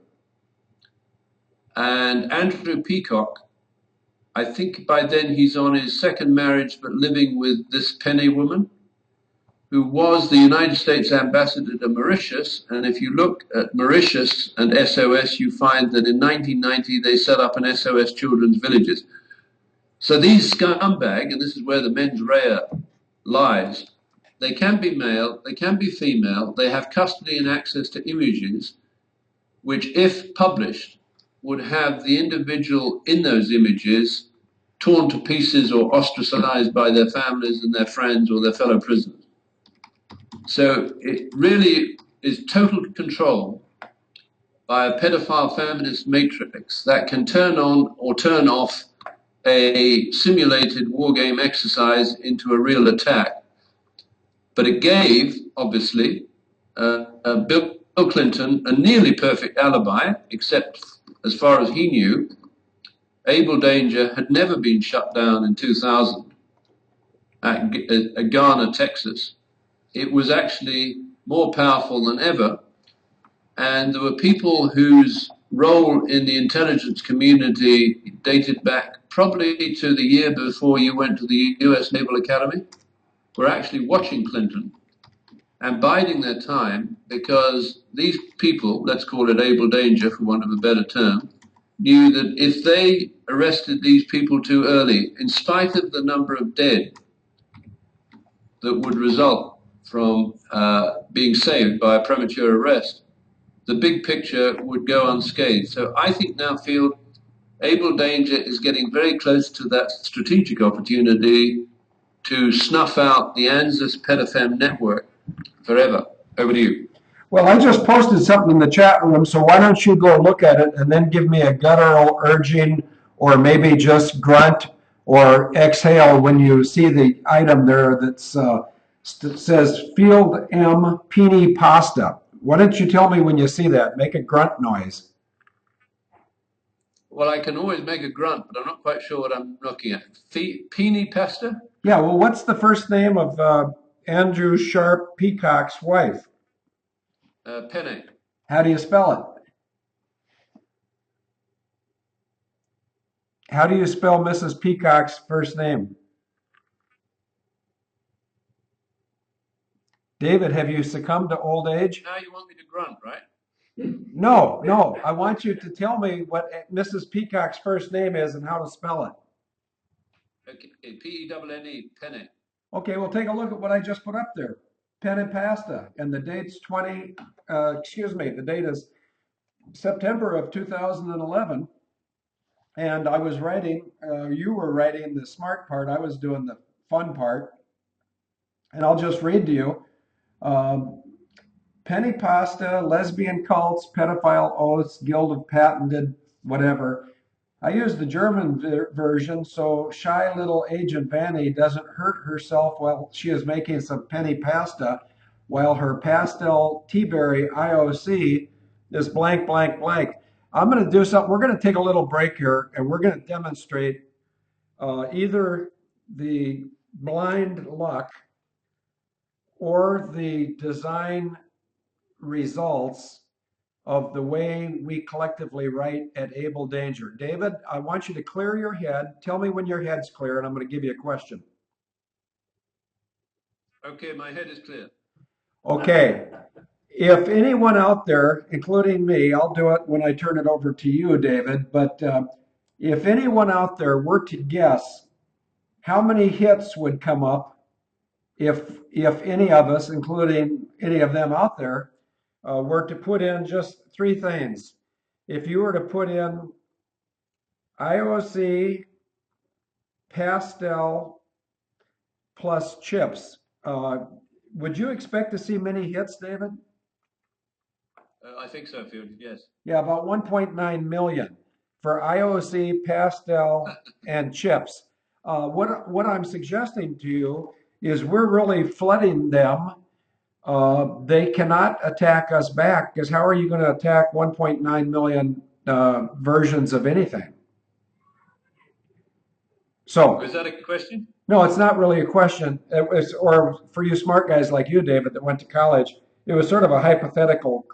And Andrew Peacock, I think by then he's on his second marriage, but living with this Penny woman, who was the United States ambassador to Mauritius. And if you look at Mauritius and SOS, you find that in 1990, they set up an SOS Children's Villages. So these scumbag, and this is where the mens rea lies, they can be male, they can be female, they have custody and access to images, which if published, would have the individual in those images torn to pieces or ostracized by their families and their friends or their fellow prisoners. So it really is total control by a pedophile feminist matrix that can turn on or turn off a simulated war game exercise into a real attack But it gave, obviously, Bill Clinton a nearly perfect alibi, except as far as he knew, Abel Danger had never been shut down in 2000 at Garner, Texas. It was actually more powerful than ever, and there were people whose role in the intelligence community dated back probably to the year before you went to the US Naval Academy, were actually watching Clinton and biding their time because these people, let's call it Abel Danger for want of a better term, knew that if they arrested these people too early, in spite of the number of dead that would result from being saved by a premature arrest, the big picture would go unscathed. So I think now Abel Danger is getting very close to that strategic opportunity to snuff out the ANZUS Pedofem network forever. Over to you. Well, I just posted something in the chat room, so why don't you go look at it and then give me a guttural urging, or maybe just grunt or exhale when you see the item there that says Field M Pini Pasta. Why don't you tell me when you see that? Make a grunt noise. Well, I can always make a grunt, but I'm not quite sure what I'm looking at. Peony pasta? Yeah, well, what's the first name of Andrew Sharp Peacock's wife? Penne. How do you spell it? How do you spell Mrs. Peacock's first name? David, have you succumbed to old age? Now you want me to grunt, right? No, no. I want you to tell me what Mrs. Peacock's first name is and how to spell it. Okay, P-E-N-N-E, Penne. Okay, well, take a look at what I just put up there. Pen and pasta, and the date's the date is September of 2011. And I was writing, you were writing the smart part, I was doing the fun part. And I'll just read to you. Penny pasta, lesbian cults, pedophile oaths, guild of patented, whatever. I used the German version so shy little Agent Vanny doesn't hurt herself while she is making some penny pasta, while her pastel teaberry IOC is blank, blank, blank. I'm going to do something. We're going to take a little break here, and we're going to demonstrate either the blind luck or the design results of the way we collectively write at Abel Danger. David, I want you to clear your head. Tell me when your head's clear, and I'm going to give you a question. Okay, my head is clear. Okay. If anyone out there, including me, I'll do it when I turn it over to you, David, but if anyone out there were to guess how many hits would come up if any of us, including any of them out there, were to put in just three things. If you were to put in IOC, pastel, plus chips, would you expect to see many hits, David? I think so, Field, yes. Yeah, about 1.9 million for IOC, pastel, and chips. What I'm suggesting to you is we're really flooding them. They cannot attack us back, because how are you going to attack 1.9 million versions of anything? So, is that a question? No, it's not really a question. It was, or for you smart guys like you, David, that went to college, it was sort of a hypothetical,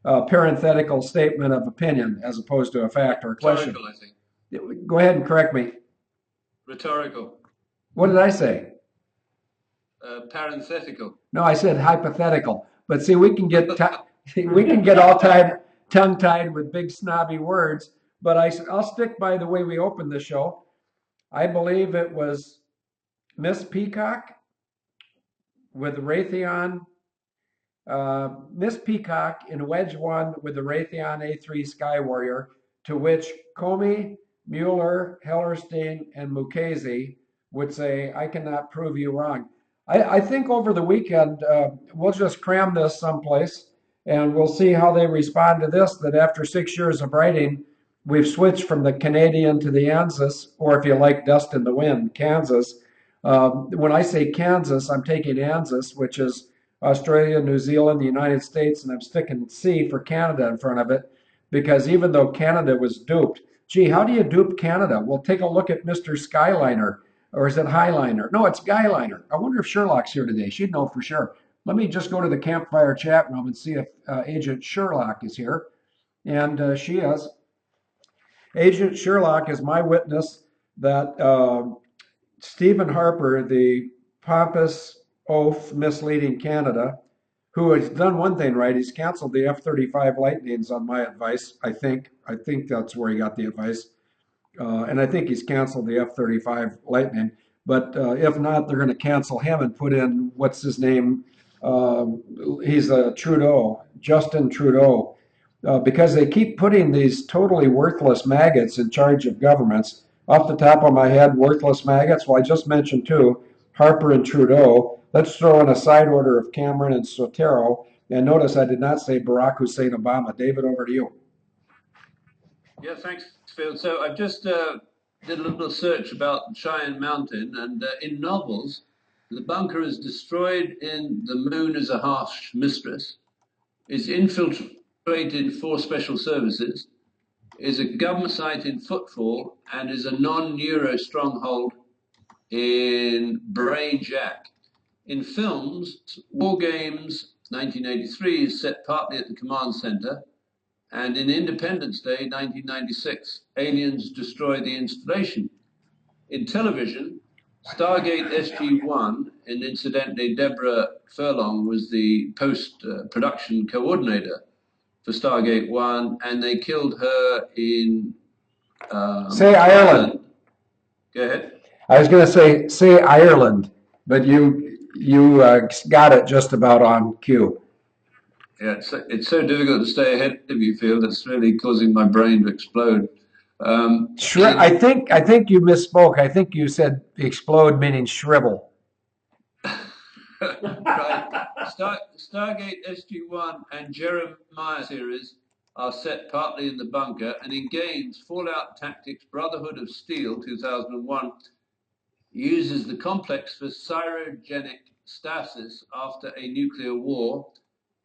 parenthetical statement of opinion as opposed to a fact or a question. Rhetorical, I think. Go ahead and correct me. Rhetorical. What did I say? Parenthetical. No, I said hypothetical. But see, we can get all tongue-tied with big snobby words. But I'll stick by the way we opened the show. I believe it was Miss Peacock with the Raytheon. Miss Peacock in Wedge 1 with the Raytheon A3 Sky Warrior, to which Comey, Mueller, Hellerstein, and Mukasey would say, I cannot prove you wrong. I think over the weekend, we'll just cram this someplace and we'll see how they respond to this, that after 6 years of writing, we've switched from the Canadian to the ANZUS, or if you like, Dust in the Wind, Kansas. When I say Kansas, I'm taking ANZUS, which is Australia, New Zealand, the United States, and I'm sticking C for Canada in front of it, because even though Canada was duped, gee, how do you dupe Canada? Well, take a look at Mr. Skyliner, or is it Highliner? No, it's Guyliner. I wonder if Sherlock's here today. She'd know for sure. Let me just go to the campfire chat room and see if Agent Sherlock is here. And she is. Agent Sherlock is my witness that Stephen Harper, the pompous oaf misleading Canada, who has done one thing right. He's canceled the F-35 Lightnings on my advice, I think. I think that's where he got the advice. And I think he's canceled the F-35 Lightning. But if not, they're going to cancel him and put in, what's his name? He's Trudeau, Justin Trudeau. Because they keep putting these totally worthless maggots in charge of governments. Off the top of my head, worthless maggots. Well, I just mentioned two, Harper and Trudeau. Let's throw in a side order of Cameron and Sotero. And notice I did not say Barack Hussein Obama. David, over to you. Yeah, thanks, Phil. So I've just did a little search about Cheyenne Mountain, and in novels, the bunker is destroyed in The Moon is a Harsh Mistress, is infiltrated for special services, is a government site in Footfall, and is a non-Neuro stronghold in Brain Jack. In films, War Games 1983 is set partly at the command center, and in Independence Day 1996, aliens destroy the installation. In television, Stargate SG-1, and incidentally, Deborah Furlong was the post-production coordinator for Stargate 1, and they killed her in... say Ireland. Go ahead. I was going to say Ireland, but you got it just about on cue. Yeah, it's so difficult to stay ahead of you, Phil. That's really causing my brain to explode. I think you misspoke. I think you said explode meaning shrivel. Right. Stargate SG-1 and Jeremiah series are set partly in the bunker, and in games, Fallout Tactics Brotherhood of Steel 2001 uses the complex for cryogenic stasis after a nuclear war,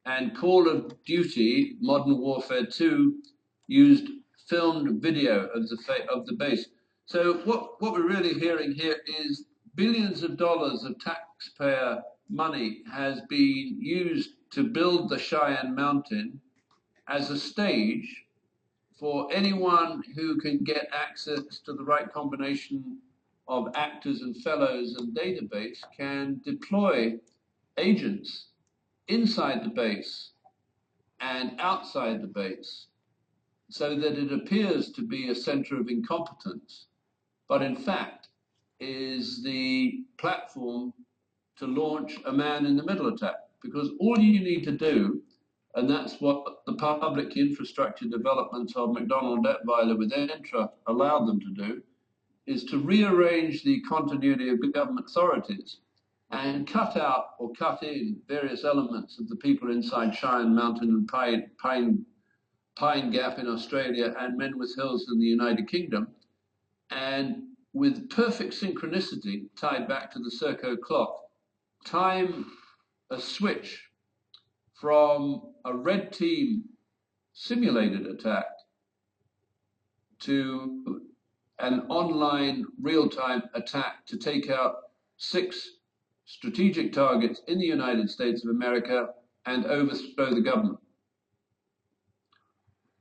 and Call of Duty Modern Warfare 2 used filmed video of the base. So what we're really hearing here is billions of dollars of taxpayer money has been used to build the Cheyenne Mountain as a stage for anyone who can get access to the right combination of actors and fellows and database can deploy agents inside the base and outside the base so that it appears to be a center of incompetence, but in fact is the platform to launch a man-in-the-middle attack. Because all you need to do, and that's what the public infrastructure developments of McDonnell Detweiler with Entra allowed them to do, is to rearrange the continuity of government authorities and cut out or cut in various elements of the people inside Cheyenne Mountain and Pine Gap in Australia and Menwith Hills in the United Kingdom, and with perfect synchronicity tied back to the Serco clock, time a switch from a red team simulated attack to an online real-time attack to take out 6 strategic targets in the United States of America and overthrow the government.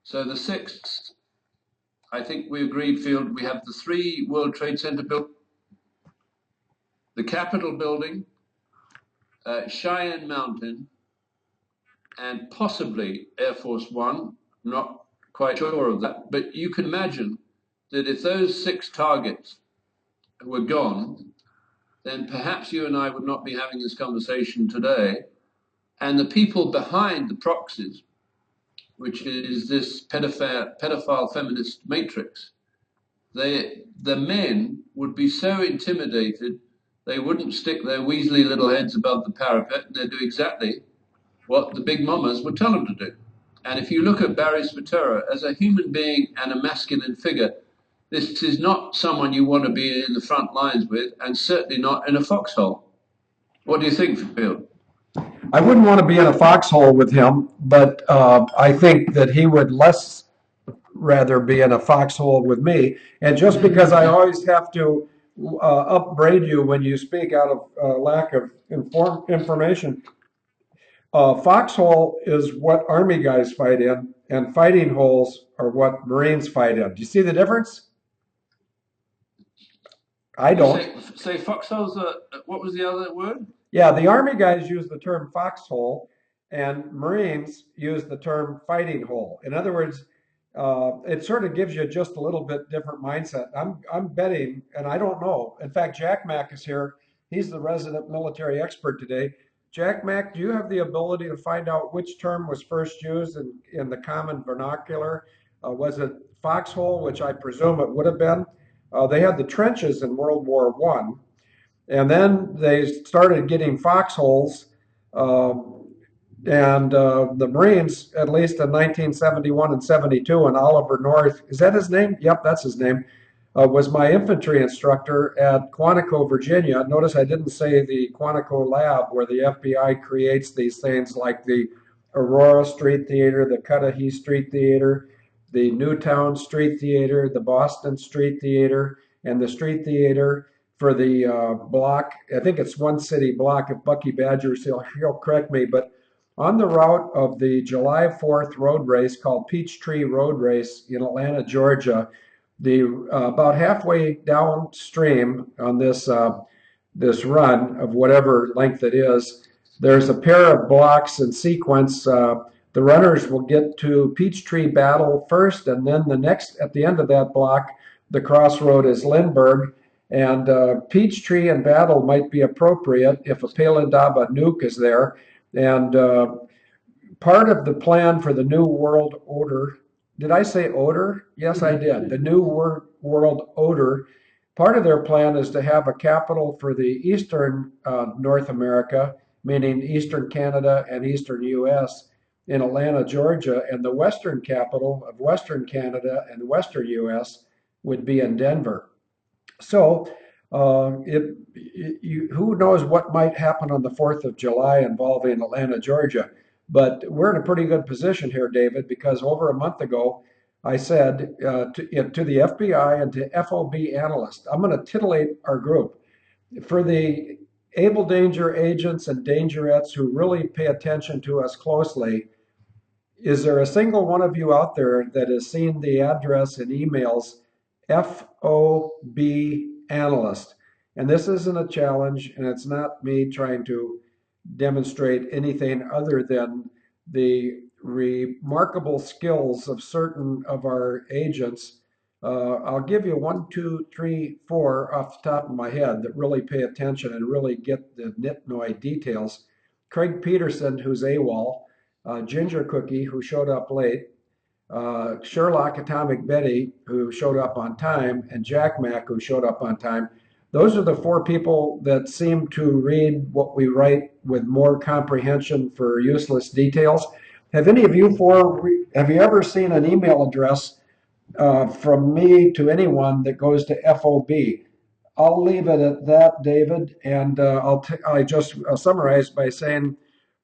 So the 6th, I think we agreed, Field, we have the 3 World Trade Center buildings, the Capitol building, Cheyenne Mountain, and possibly Air Force One. I'm not quite sure of that, but you can imagine that if those 6 targets were gone, then perhaps you and I would not be having this conversation today. And the people behind the proxies, which is this pedophile feminist matrix, the men would be so intimidated they wouldn't stick their weaselly little heads above the parapet, and they'd do exactly what the big mamas would tell them to do. And if you look at Barry Spatero as a human being and a masculine figure, This is not someone you want to be in the front lines with, and certainly not in a foxhole. What do you think, Phil? I wouldn't want to be in a foxhole with him, but I think that he would less rather be in a foxhole with me. And just because I always have to upbraid you when you speak out of lack of information, foxhole is what Army guys fight in, and fighting holes are what Marines fight in. Do you see the difference? I don't. Say foxholes. What was the other word? Yeah, the Army guys use the term foxhole, and Marines use the term fighting hole. In other words, it sort of gives you just a little bit different mindset. I'm betting, and I don't know. In fact, Jack Mack is here. He's the resident military expert today. Jack Mack, do you have the ability to find out which term was first used in the common vernacular? Was it foxhole, which I presume it would have been? They had the trenches in World War I. And then they started getting foxholes, and the Marines, at least in 1971 and 72, and Oliver North, is that his name? Yep, that's his name, was my infantry instructor at Quantico, Virginia. Notice I didn't say the Quantico lab where the FBI creates these things like the Aurora Street Theater, the Cudahy Street Theater, the Newtown Street Theater, the Boston Street Theater, and the Street Theater for the block. I think it's one city block. If Bucky Badgers, he'll correct me, but on the route of the July 4th road race called Peachtree Road Race in Atlanta, Georgia, the about halfway downstream on this this run of whatever length it is, there's a pair of blocks in sequence. The runners will get to Peachtree Battle first, and then the next, at the end of that block, the crossroad is Lindbergh. And Peachtree and Battle might be appropriate if a Pelindaba nuke is there. And part of the plan for the New World Order, did I say order? Yes, I did. The New World Order, part of their plan is to have a capital for the Eastern North America, meaning Eastern Canada and Eastern U.S., in Atlanta, Georgia, and the Western capital of Western Canada and Western U.S. would be in Denver. So who knows what might happen on the 4th of July involving Atlanta, Georgia. But we're in a pretty good position here, David, because over a month ago, I said to the FBI and to FOB analysts, I'm going to titillate our group. For the Abel Danger agents and dangerettes who really pay attention to us closely, is there a single one of you out there that has seen the address and emails FOB analyst? And this isn't a challenge, and it's not me trying to demonstrate anything other than the remarkable skills of certain of our agents. I'll give you 1, 2, 3, 4 off the top of my head that really pay attention and really get the nitnoid details. Craig Peterson, who's AWOL, Ginger Cookie, who showed up late, Sherlock Atomic Betty, who showed up on time, and Jack Mack, who showed up on time. Those are the 4 people that seem to read what we write with more comprehension for useless details. Have any of you 4, have you ever seen an email address from me to anyone that goes to FOB? I'll leave it at that, David, and I'll just summarize by saying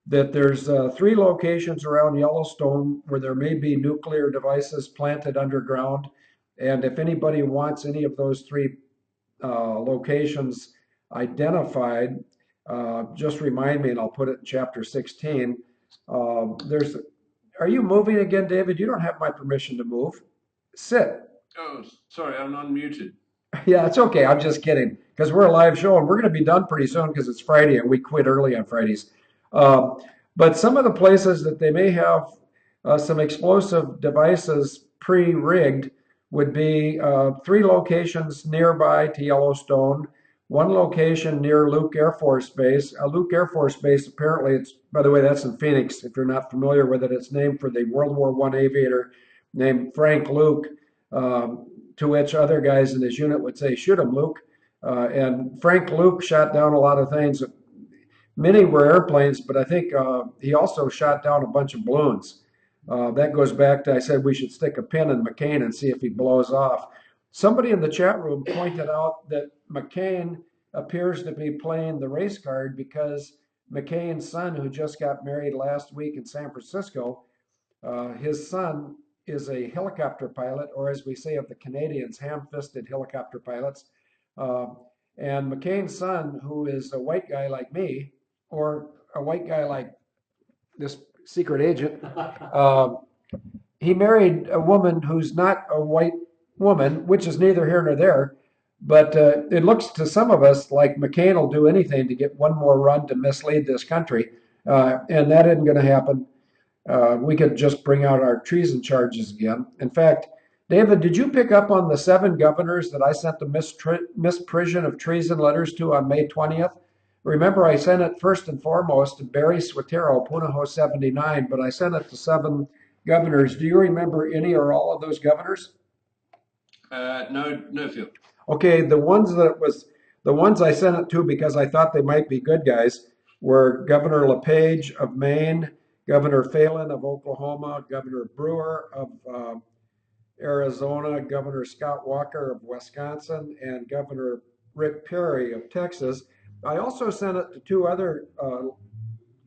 that there's 3 locations around Yellowstone where there may be nuclear devices planted underground. And if anybody wants any of those 3 locations identified, just remind me and I'll put it in chapter 16. Are you moving again, David? You don't have my permission to move. Sit. Oh, sorry, I'm unmuted. Yeah, it's okay. I'm just kidding, because we're a live show and we're going to be done pretty soon because it's Friday and we quit early on Fridays. But some of the places that they may have some explosive devices pre-rigged would be 3 locations nearby to Yellowstone, 1 location near Luke Air Force Base. Luke Air Force Base, apparently, it's, by the way, that's in Phoenix. If you're not familiar with it, it's named for the World War I aviator named Frank Luke, to which other guys in his unit would say, shoot him, Luke. And Frank Luke shot down a lot of things. Many were airplanes, but I think he also shot down a bunch of balloons. That goes back to, I said we should stick a pin in McCain and see if he blows off. Somebody in the chat room pointed out that McCain appears to be playing the race card because McCain's son, who just got married last week in San Francisco, his son is a helicopter pilot, or as we say of the Canadians, ham-fisted helicopter pilots. Uh, and McCain's son, who is a white guy like me, or a white guy like this secret agent, he married a woman who's not a white woman, which is neither here nor there. But it looks to some of us like McCain will do anything to get one more run to mislead this country. And that isn't going to happen. We could just bring out our treason charges again. In fact, David, did you pick up on the 7 governors that I sent the misprision of treason letters to on May 20th? Remember, I sent it first and foremost to Barry Swatero, Punahou 79, but I sent it to 7 governors. Do you remember any or all of those governors? No, Phil. Okay, the ones I sent it to because I thought they might be good guys were Governor LePage of Maine, Governor Phelan of Oklahoma, Governor Brewer of Arizona, Governor Scott Walker of Wisconsin, and Governor Rick Perry of Texas. I also sent it to 2 other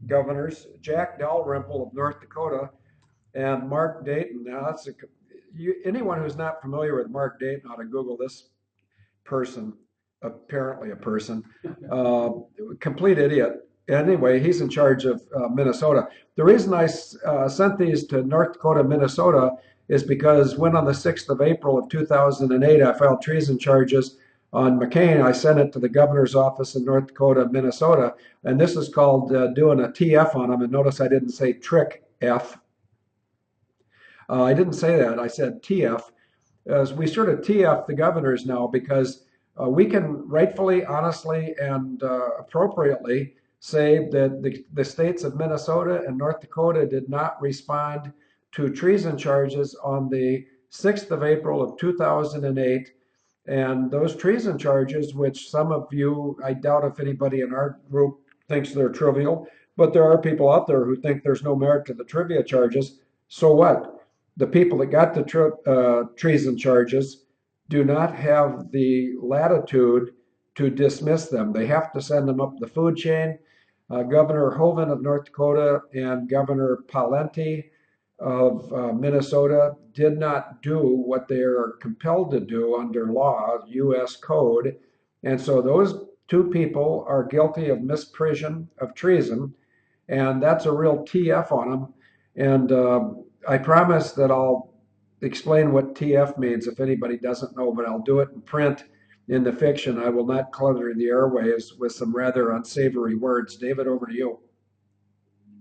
governors, Jack Dalrymple of North Dakota and Mark Dayton. Now, anyone who's not familiar with Mark Dayton ought to Google this person, apparently a person, complete idiot. Anyway, he's in charge of Minnesota. The reason I sent these to North Dakota, Minnesota is because when on the 6th of April of 2008 I filed treason charges on McCain, I sent it to the governor's office in North Dakota, Minnesota, and this is called doing a TF on him. And notice I didn't say trick F. I didn't say that. I said TF. As we sort of TF the governors now because we can rightfully, honestly, and appropriately say that the states of Minnesota and North Dakota did not respond to treason charges on the 6th of April of 2008. And those treason charges, which some of you, I doubt if anybody in our group thinks they're trivial, but there are people out there who think there's no merit to the trivia charges. So what? The people that got the treason charges do not have the latitude to dismiss them. They have to send them up the food chain. Governor Hoeven of North Dakota and Governor Pawlenty of Minnesota did not do what they are compelled to do under law, U.S. code. And so those 2 people are guilty of misprision of treason, and that's a real TF on them. And I promise that I'll explain what TF means if anybody doesn't know, but I'll do it in print in the fiction. I will not clutter the airwaves with some rather unsavory words. David, over to you.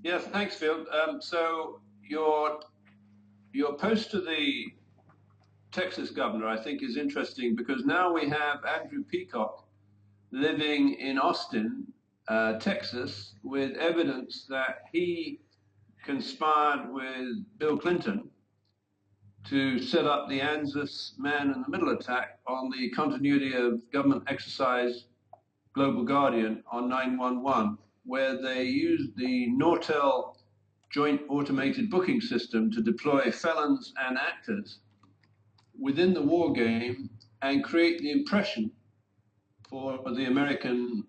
Yes, thanks, Phil. So your post to the Texas governor, I think, is interesting because now we have Andrew Peacock living in Austin, Texas, with evidence that he conspired with Bill Clinton to set up the ANZUS man-in-the-middle attack on the continuity of government exercise Global Guardian on 9/11, where they used the Nortel joint automated booking system to deploy felons and actors within the war game and create the impression for the American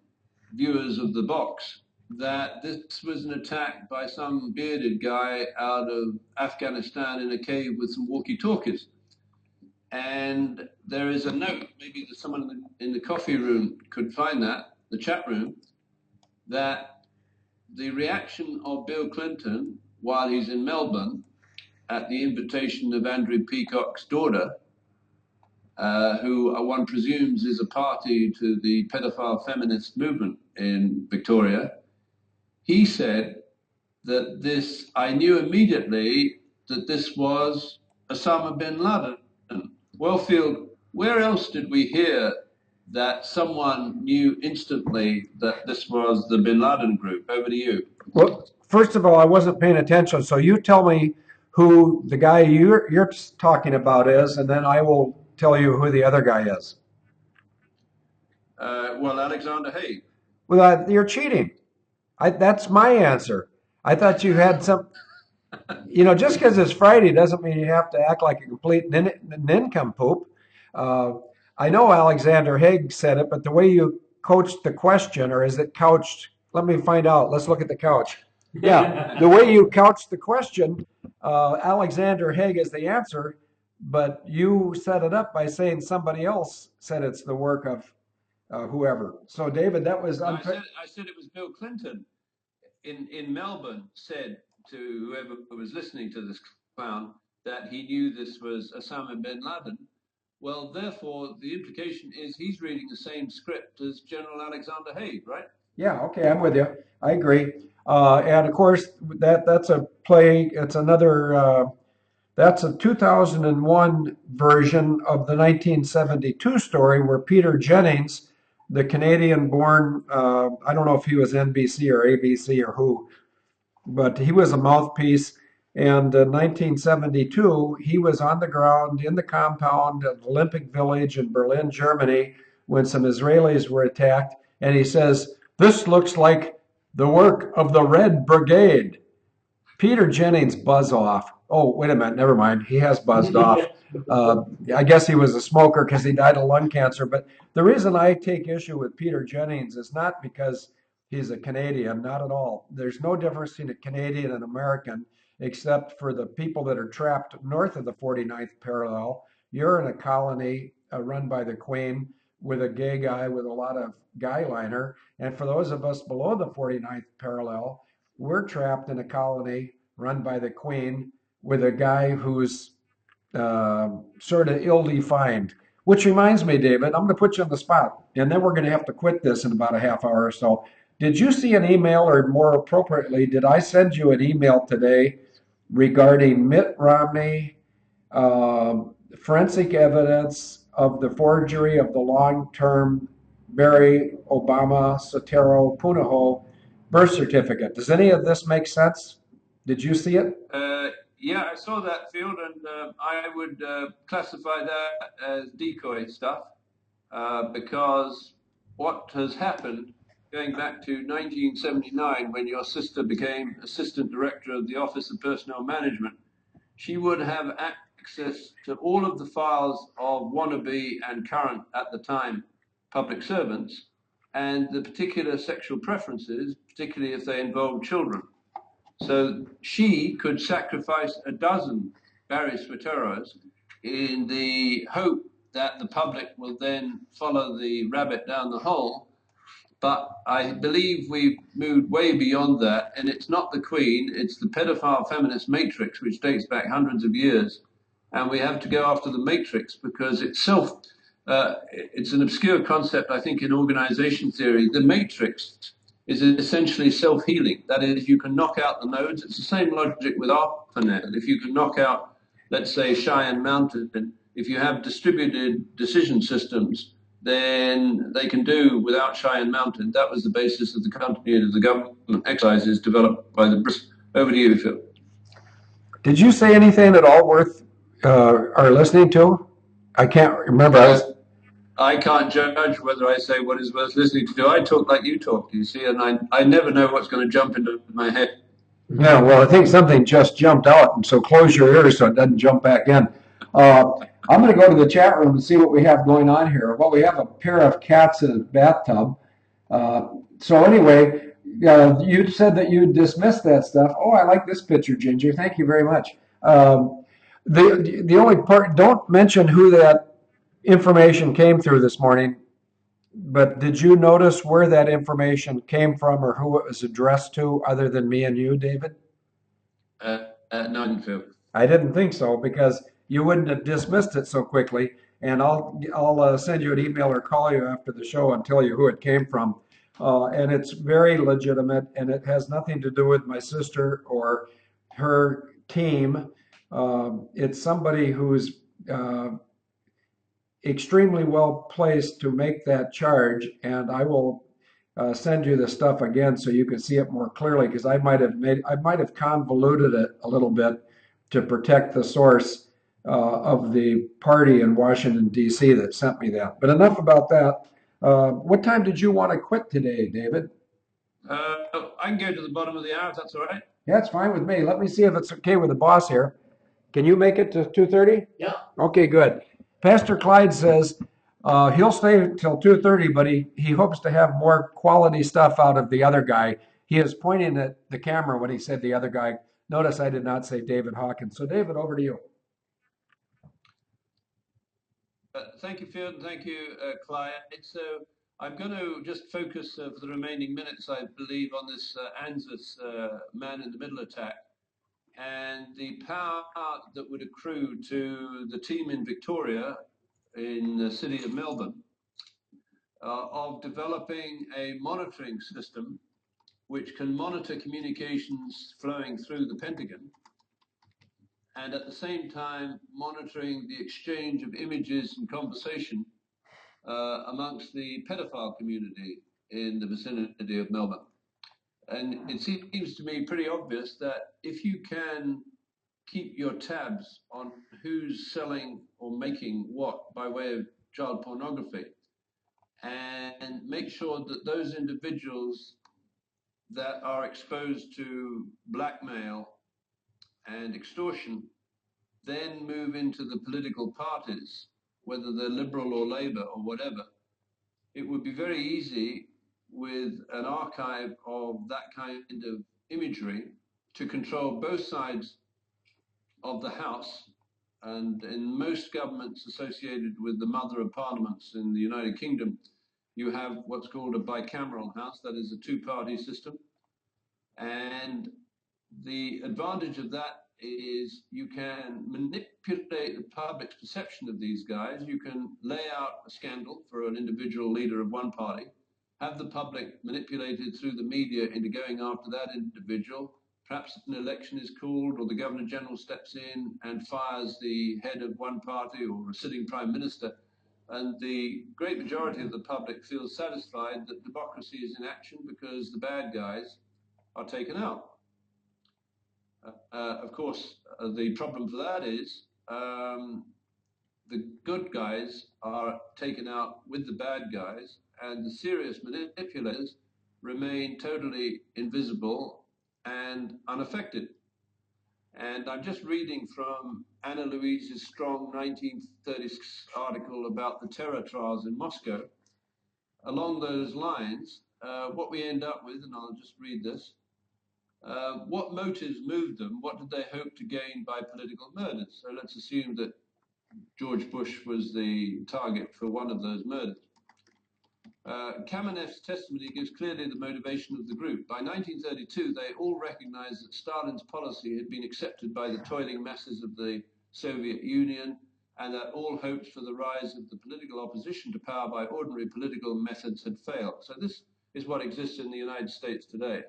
viewers of the box that this was an attack by some bearded guy out of Afghanistan in a cave with some walkie-talkies. And there is a note, maybe that someone in the coffee room could find that, the chat room, that the reaction of Bill Clinton while he's in Melbourne at the invitation of Andrew Peacock's daughter, who one presumes is a party to the pedophile feminist movement in Victoria, he said that this, I knew immediately that this was Osama bin Laden. Well, Phil, where else did we hear that someone knew instantly that this was the bin Laden group? Over to you. Well, first of all, I wasn't paying attention, so you tell me who the guy you're talking about is, and then I will tell you who the other guy is. Well, Alexander Haig. Well, you're cheating. That's my answer. I thought you had some, just because it's Friday doesn't mean you have to act like a complete nincompoop. I know Alexander Haig said it, but the way you coached the question, or is it couched? Let me find out. Let's look at the couch. Yeah, the way you couched the question, Alexander Haig is the answer, but you set it up by saying somebody else said it's the work of whoever. So, David, that was No, unfair. I said it was Bill Clinton in Melbourne said to whoever was listening to this clown that he knew this was Osama bin Laden. Well, therefore, the implication is he's reading the same script as General Alexander Haig, right? Yeah, okay, I'm with you. I agree. And of course, that's a play. It's another. That's a 2001 version of the 1972 story where Peter Jennings, the Canadian-born, I don't know if he was NBC or ABC or who, but he was a mouthpiece. And in 1972, he was on the ground in the compound of Olympic Village in Berlin, Germany, when some Israelis were attacked. And he says, "This looks like the work of the Red Brigade." Peter Jennings buzz off. Oh, wait a minute, never mind. He has buzzed off. I guess he was a smoker because he died of lung cancer. But the reason I take issue with Peter Jennings is not because he's a Canadian, not at all. There's no difference between a Canadian and American except for the people that are trapped north of the 49th parallel. You're in a colony run by the Queen with a gay guy with a lot of guy liner. And for those of us below the 49th parallel, we're trapped in a colony run by the Queen with a guy who's sort of ill-defined. Which reminds me, David, I'm going to put you on the spot, and then we're going to have to quit this in about a half hour or so. Did you see an email, or more appropriately, did I send you an email today regarding Mitt Romney, forensic evidence of the forgery of the long-term Barry Obama Sotero Punahou birth certificate? Does any of this make sense? Did you see it? Yeah, I saw that field, and I would classify that as decoy stuff because what has happened, going back to 1979, when your sister became assistant director of the Office of Personnel Management, she would have access to all of the files of wannabe and current at the time public servants and the particular sexual preferences, particularly if they involved children. So she could sacrifice a dozen Barry Soteros in the hope that the public will then follow the rabbit down the hole. But I believe we've moved way beyond that, and it's not the Queen, it's the pedophile feminist matrix, which dates back hundreds of years. And we have to go after the matrix because itself, it's an obscure concept, I think, in organization theory. The matrix is essentially self-healing. That is, you can knock out the nodes. It's the same logic with ARPANET. If you can knock out, let's say, Cheyenne Mountain, if you have distributed decision systems, then they can do without Cheyenne Mountain. That was the basis of the continuity of the government exercises developed by the Brits. Over to you, Phil. Did you say anything at all worth our listening to? I can't remember. I can't judge whether I say what is worth listening to. I talk like you talk, you see, and I never know what's going to jump into my head. Yeah, well, I think something just jumped out, and so close your ears so it doesn't jump back in. I'm going to go to the chat room and see what we have going on here. Well, we have a pair of cats in a bathtub. So anyway, you said that you dismissed that stuff. Oh, I like this picture, Ginger. Thank you very much. The only part, don't mention who that information came through this morning, but did you notice where that information came from or who it was addressed to other than me and you, David? No, Phil. I didn't think so because you wouldn't have dismissed it so quickly. And I'll send you an email or call you after the show and tell you who it came from. And it's very legitimate, and it has nothing to do with my sister or her team. It's somebody who's extremely well placed to make that charge, and I will send you the stuff again so you can see it more clearly because I might have convoluted it a little bit to protect the source of the party in Washington, D.C. that sent me that. But enough about that. What time did you want to quit today, David? I can go to the bottom of the hour if that's all right. Yeah, it's fine with me. Let me see if it's okay with the boss here. Can you make it to 2:30? Yeah. Okay, good. Pastor Clyde says he'll stay till 2:30, but he hopes to have more quality stuff out of the other guy. He is pointing at the camera when he said the other guy. Notice I did not say David Hawkins. So David, over to you. Thank you, Phil, and thank you, Clyde. So I'm going to just focus for the remaining minutes, I believe, on this ANZUS man in the middle attack and the power that would accrue to the team in Victoria in the city of Melbourne of developing a monitoring system which can monitor communications flowing through the Pentagon and at the same time monitoring the exchange of images and conversation amongst the pedophile community in the vicinity of Melbourne. And it seems to me pretty obvious that if you can keep your tabs on who's selling or making what by way of child pornography and make sure that those individuals that are exposed to blackmail and extortion then move into the political parties, whether they're Liberal or Labour or whatever, it would be very easy with an archive of that kind of imagery to control both sides of the House. And in most governments associated with the mother of parliaments in the United Kingdom, you have what's called a bicameral House, that is a two-party system. And the advantage of that is you can manipulate the public's perception of these guys. You can lay out a scandal for an individual leader of one party, have the public manipulated through the media into going after that individual. Perhaps an election is called or the Governor General steps in and fires the head of one party or a sitting Prime Minister. And the great majority of the public feels satisfied that democracy is in action because the bad guys are taken out. Of course, the problem for that is the good guys are taken out with the bad guys and the serious manipulators remain totally invisible and unaffected. And I'm just reading from Anna Louise's strong 1936 article about the terror trials in Moscow. Along those lines, what we end up with, and I'll just read this, what motives moved them? What did they hope to gain by political murders? So let's assume that George Bush was the target for one of those murders. Kamenev's testimony gives clearly the motivation of the group. By 1932, they all recognized that Stalin's policy had been accepted by the toiling masses of the Soviet Union and that all hopes for the rise of the political opposition to power by ordinary political methods had failed. So this is what exists in the United States today.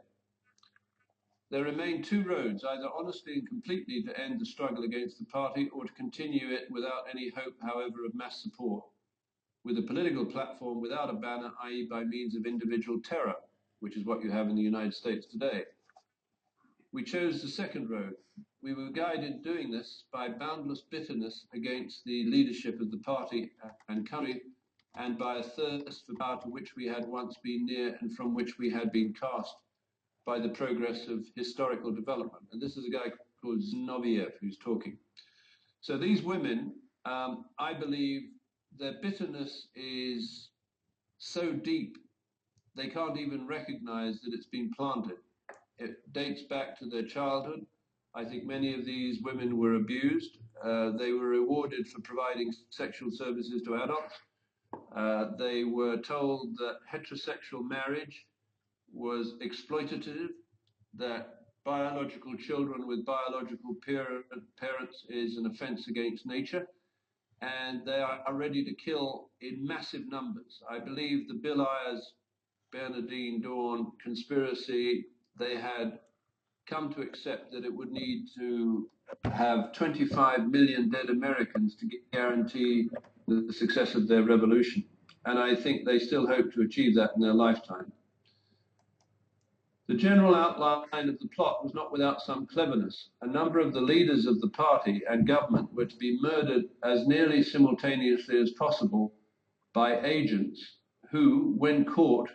There remain two roads, either honestly and completely to end the struggle against the party or to continue it without any hope, however, of mass support, with a political platform without a banner, i.e. by means of individual terror, which is what you have in the United States today. We chose the second road. We were guided doing this by boundless bitterness against the leadership of the party and country, and by a thirst for power to which we had once been near and from which we had been cast by the progress of historical development. And this is a guy called Zinoviev who's talking. So these women, I believe their bitterness is so deep, they can't even recognize that it's been planted. It dates back to their childhood. I think many of these women were abused. They were rewarded for providing sexual services to adults. They were told that heterosexual marriage was exploitative, that biological children with biological parents is an offense against nature, and they are ready to kill in massive numbers. I believe the Bill Ayers, Bernardine Dawn conspiracy, they had come to accept that it would need to have 25 million dead Americans to guarantee the success of their revolution. And I think they still hope to achieve that in their lifetime. The general outline of the plot was not without some cleverness. A number of the leaders of the party and government were to be murdered as nearly simultaneously as possible by agents who, when caught,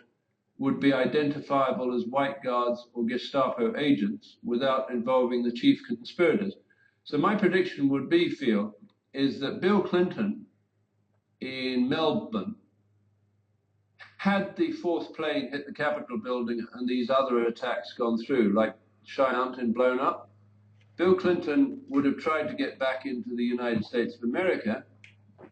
would be identifiable as White Guards or Gestapo agents without involving the chief conspirators. So my prediction would be, Phil, is that Bill Clinton in Melbourne, had the fourth plane hit the Capitol building and these other attacks gone through, like Shy Mountain blown up, Bill Clinton would have tried to get back into the United States of America,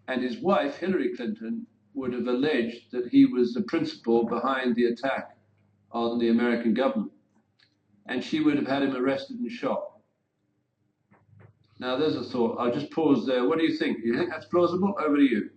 and his wife, Hillary Clinton, would have alleged that he was the principal behind the attack on the American government. And she would have had him arrested and shot. Now, there's a thought. I'll just pause there. What do you think? Do you think that's plausible? Over to you.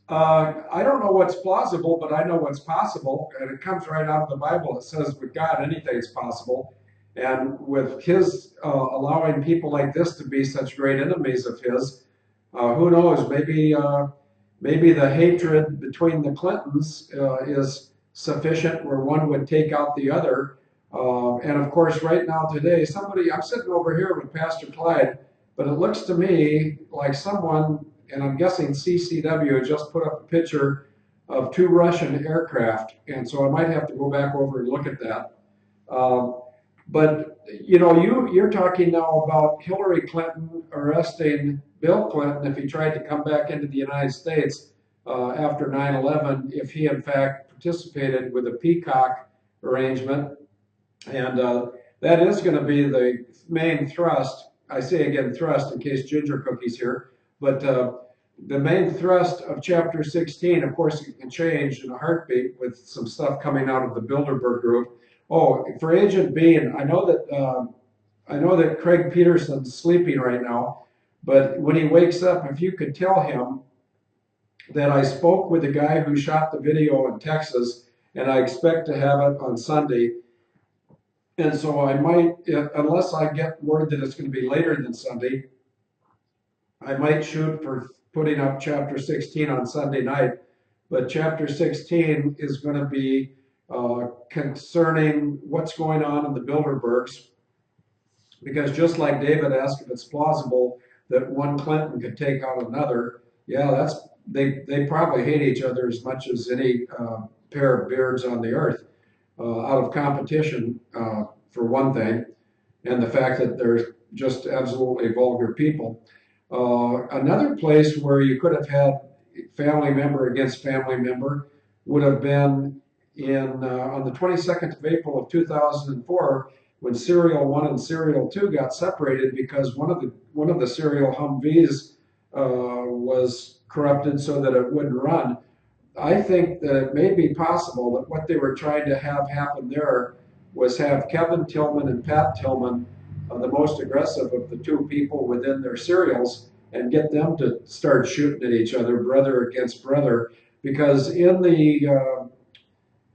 I don't know what's plausible, but I know what's possible, and it comes right out of the Bible. It says with God, anything's possible. And with his allowing people like this to be such great enemies of his, who knows? Maybe the hatred between the Clintons is sufficient where one would take out the other. And of course, right now today, I'm sitting over here with Pastor Clyde, but it looks to me like someone, and I'm guessing CCW, just put up a picture of 2 Russian aircraft, and so I might have to go back over and look at that. But you know, you're talking now about Hillary Clinton arresting Bill Clinton if he tried to come back into the United States after 9/11, if he in fact participated with a Peacock arrangement. And that is going to be the main thrust. I say again thrust in case Ginger Cookie's here, but the main thrust of Chapter 16, of course, it can change in a heartbeat with some stuff coming out of the Bilderberg group. Oh, for Agent Bean, I know that Craig Peterson's sleeping right now, but when he wakes up, if you could tell him that I spoke with the guy who shot the video in Texas, and I expect to have it on Sunday. And so I might, unless I get word that it's going to be later than Sunday, I might shoot for putting up Chapter 16 on Sunday night. But Chapter 16 is going to be concerning what's going on in the Bilderbergs. Because just like David asked if it's plausible that one Clinton could take out another, yeah, they probably hate each other as much as any pair of beards on the earth. Out of competition, for one thing, and the fact that they're just absolutely vulgar people. Another place where you could have had family member against family member would have been on the 22nd of April of 2004, when Serial 1 and Serial 2 got separated because one of the Serial Humvees was corrupted so that it wouldn't run. I think that it may be possible that what they were trying to have happen there was have Kevin Tillman and Pat Tillman, the most aggressive of the 2 people within their serials, and get them to start shooting at each other, brother against brother, because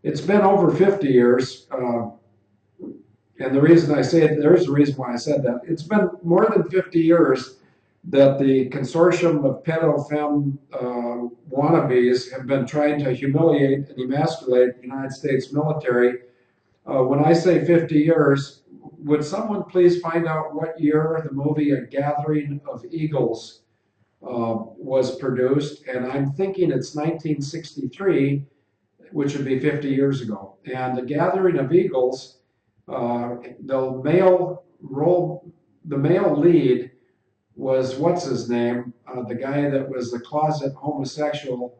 it's been over 50 years, and the reason I say it, there's a reason why I said that. It's been more than 50 years that the consortium of pedo-fem wannabes have been trying to humiliate and emasculate the United States military. When I say 50 years, would someone please find out what year the movie A Gathering of Eagles was produced? And I'm thinking it's 1963, which would be 50 years ago. And The Gathering of Eagles, the male lead was, what's his name? The guy that was the closet homosexual.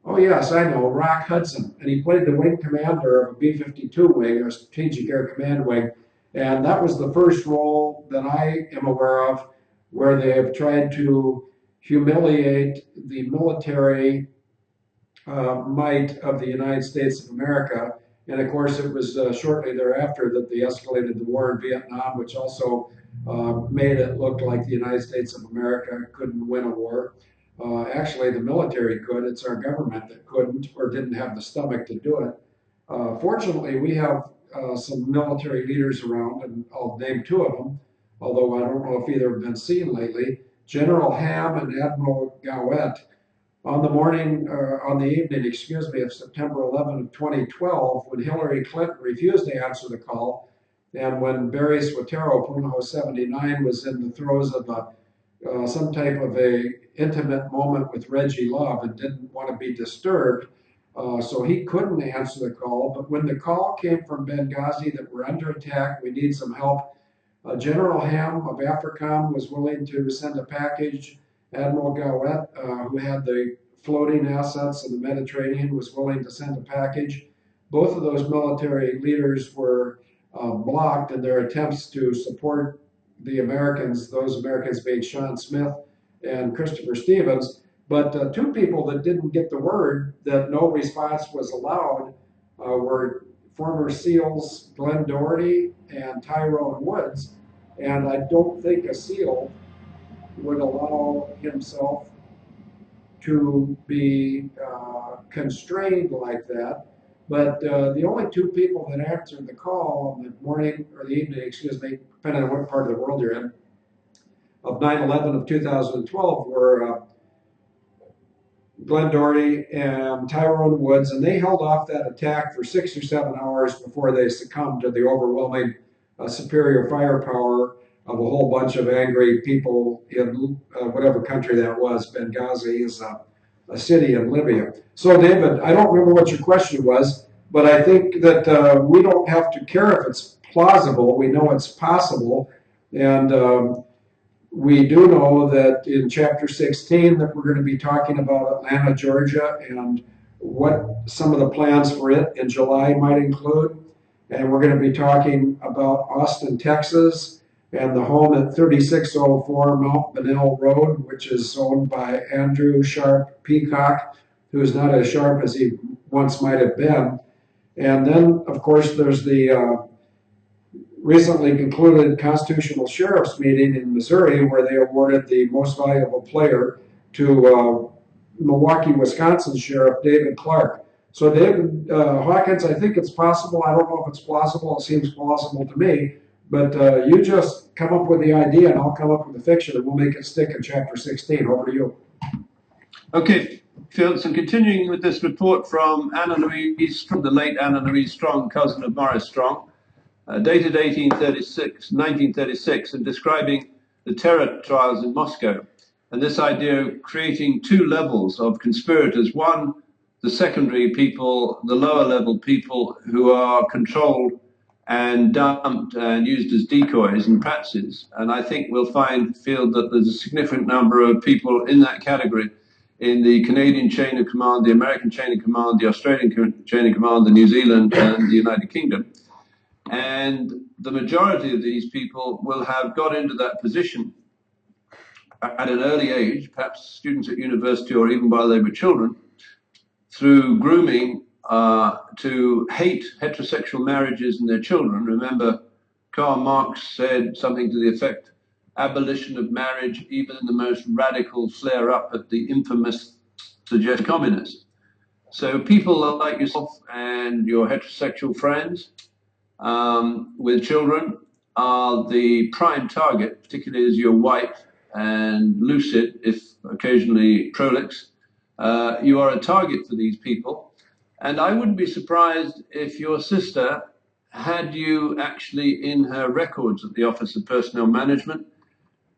Oh yes, I know, Rock Hudson. And he played the wing commander of a B-52 wing, or Strategic Air Command wing. And that was the first role that I am aware of where they have tried to humiliate the military might of the United States of America. And of course, it was shortly thereafter that they escalated the war in Vietnam, which also made it look like the United States of America couldn't win a war. Actually, the military could. It's our government that couldn't or didn't have the stomach to do it. Fortunately, we have some military leaders around, and I'll name 2 of them, although I don't know if either have been seen lately. General Ham and Admiral Gowett. On the evening, of September 11 of 2012, when Hillary Clinton refused to answer the call, and when Barry Swatero, Punho 79, was in the throes of some type of a intimate moment with Reggie Love and didn't want to be disturbed, so he couldn't answer the call. But when the call came from Benghazi that we're under attack, we need some help, General Ham of AFRICOM was willing to send a package. Admiral Gowett, who had the floating assets in the Mediterranean, was willing to send a package. Both of those military leaders were blocked in their attempts to support the Americans, those Americans being Sean Smith and Christopher Stevens. But two people that didn't get the word that no response was allowed were former SEALs Glenn Doherty and Tyrone Woods. And I don't think a SEAL would allow himself to be constrained like that. But the only two people that answered the call on the morning or the evening, excuse me, depending on what part of the world you're in, of 9/11 of 2012 were Glenn Doherty and Tyrone Woods, and they held off that attack for 6 or 7 hours before they succumbed to the overwhelming superior firepower of a whole bunch of angry people in whatever country that was. Benghazi is a city in Libya. So, David, I don't remember what your question was, but I think that we don't have to care if it's plausible. We know it's possible, and we do know that in Chapter 16 that we're going to be talking about Atlanta, Georgia, and what some of the plans for it in July might include. And we're going to be talking about Austin, Texas, and the home at 3604 Mount Bonnell Road, which is owned by Andrew Sharp Peacock, who is not as sharp as he once might have been. And then, of course, there's the recently concluded Constitutional Sheriff's meeting in Missouri, where they awarded the most valuable player to Milwaukee, Wisconsin Sheriff David Clark. So David Hawkins, I think it's possible. I don't know if it's plausible. It seems plausible to me. But you just come up with the idea, and I'll come up with the fiction, and we'll make it stick in Chapter 16. Over to you. Okay, Fields, and continuing with this report from Anna Louise Strong, the late Anna Louise Strong, cousin of Morris Strong, dated 1936, and describing the terror trials in Moscow, and this idea of creating two levels of conspirators. One, the secondary people, the lower level people who are controlled and dumped and used as decoys and patsies. And I think we'll feel that there's a significant number of people in that category in the Canadian chain of command, the American chain of command, the Australian chain of command, the New Zealand and the United Kingdom. And the majority of these people will have got into that position at an early age, perhaps students at university or even while they were children, through grooming to hate heterosexual marriages and their children. Remember, Karl Marx said something to the effect, abolition of marriage, even in the most radical flare-up at the infamous suggestion communist. So people like yourself and your heterosexual friends with children are the prime target, particularly as you're white and lucid, if occasionally prolix. You are a target for these people. And I wouldn't be surprised if your sister had you actually in her records at the Office of Personnel Management,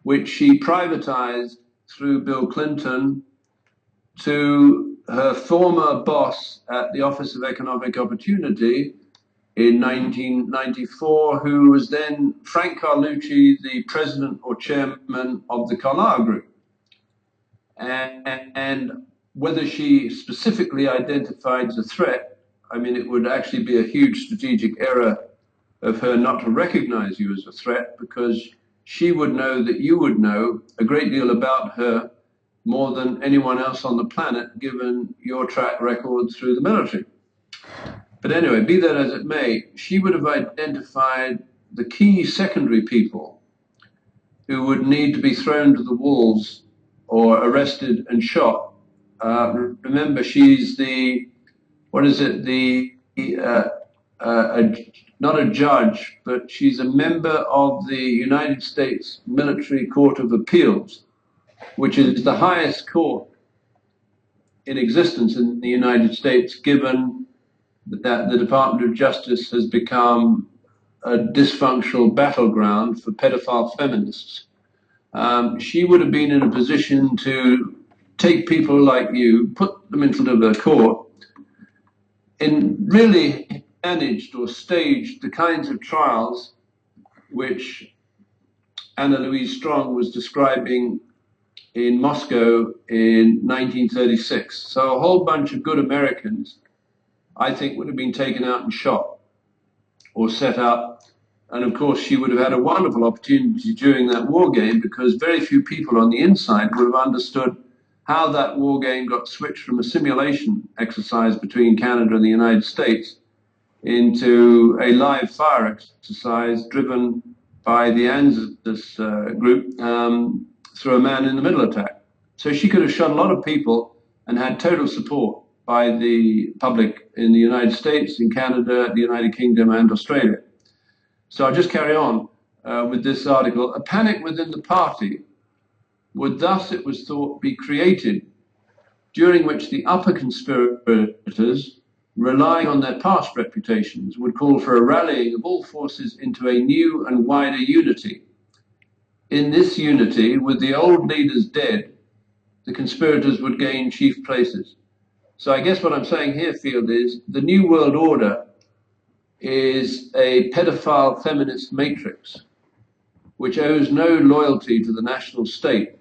which she privatized through Bill Clinton to her former boss at the Office of Economic Opportunity in 1994, who was then Frank Carlucci, the president or chairman of the Carlyle Group. And whether she specifically identified as a threat, I mean, it would actually be a huge strategic error of her not to recognize you as a threat, because she would know that you would know a great deal about her more than anyone else on the planet, given your track record through the military. But anyway, be that as it may, she would have identified the key secondary people who would need to be thrown to the wolves or arrested and shot. Remember, she's the, what is it, not a judge, but she's a member of the United States Military Court of Appeals, which is the highest court in existence in the United States, given that the Department of Justice has become a dysfunctional battleground for pedophile feminists. She would have been in a position to take people like you, put them into the court, and really managed or staged the kinds of trials which Anna Louise Strong was describing in Moscow in 1936. So a whole bunch of good Americans, I think, would have been taken out and shot or set up. And of course, she would have had a wonderful opportunity during that war game, because very few people on the inside would have understood how that war game got switched from a simulation exercise between Canada and the United States into a live fire exercise driven by the ANZUS group through a man-in-the-middle attack. So she could have shot a lot of people and had total support by the public in the United States, in Canada, the United Kingdom, and Australia. So I'll just carry on with this article. A panic within the party would thus, it was thought, be created, during which the upper conspirators, relying on their past reputations, would call for a rallying of all forces into a new and wider unity. In this unity, with the old leaders dead, the conspirators would gain chief places. So I guess what I'm saying here, Field, is the New World Order is a pedophile feminist matrix which owes no loyalty to the national state,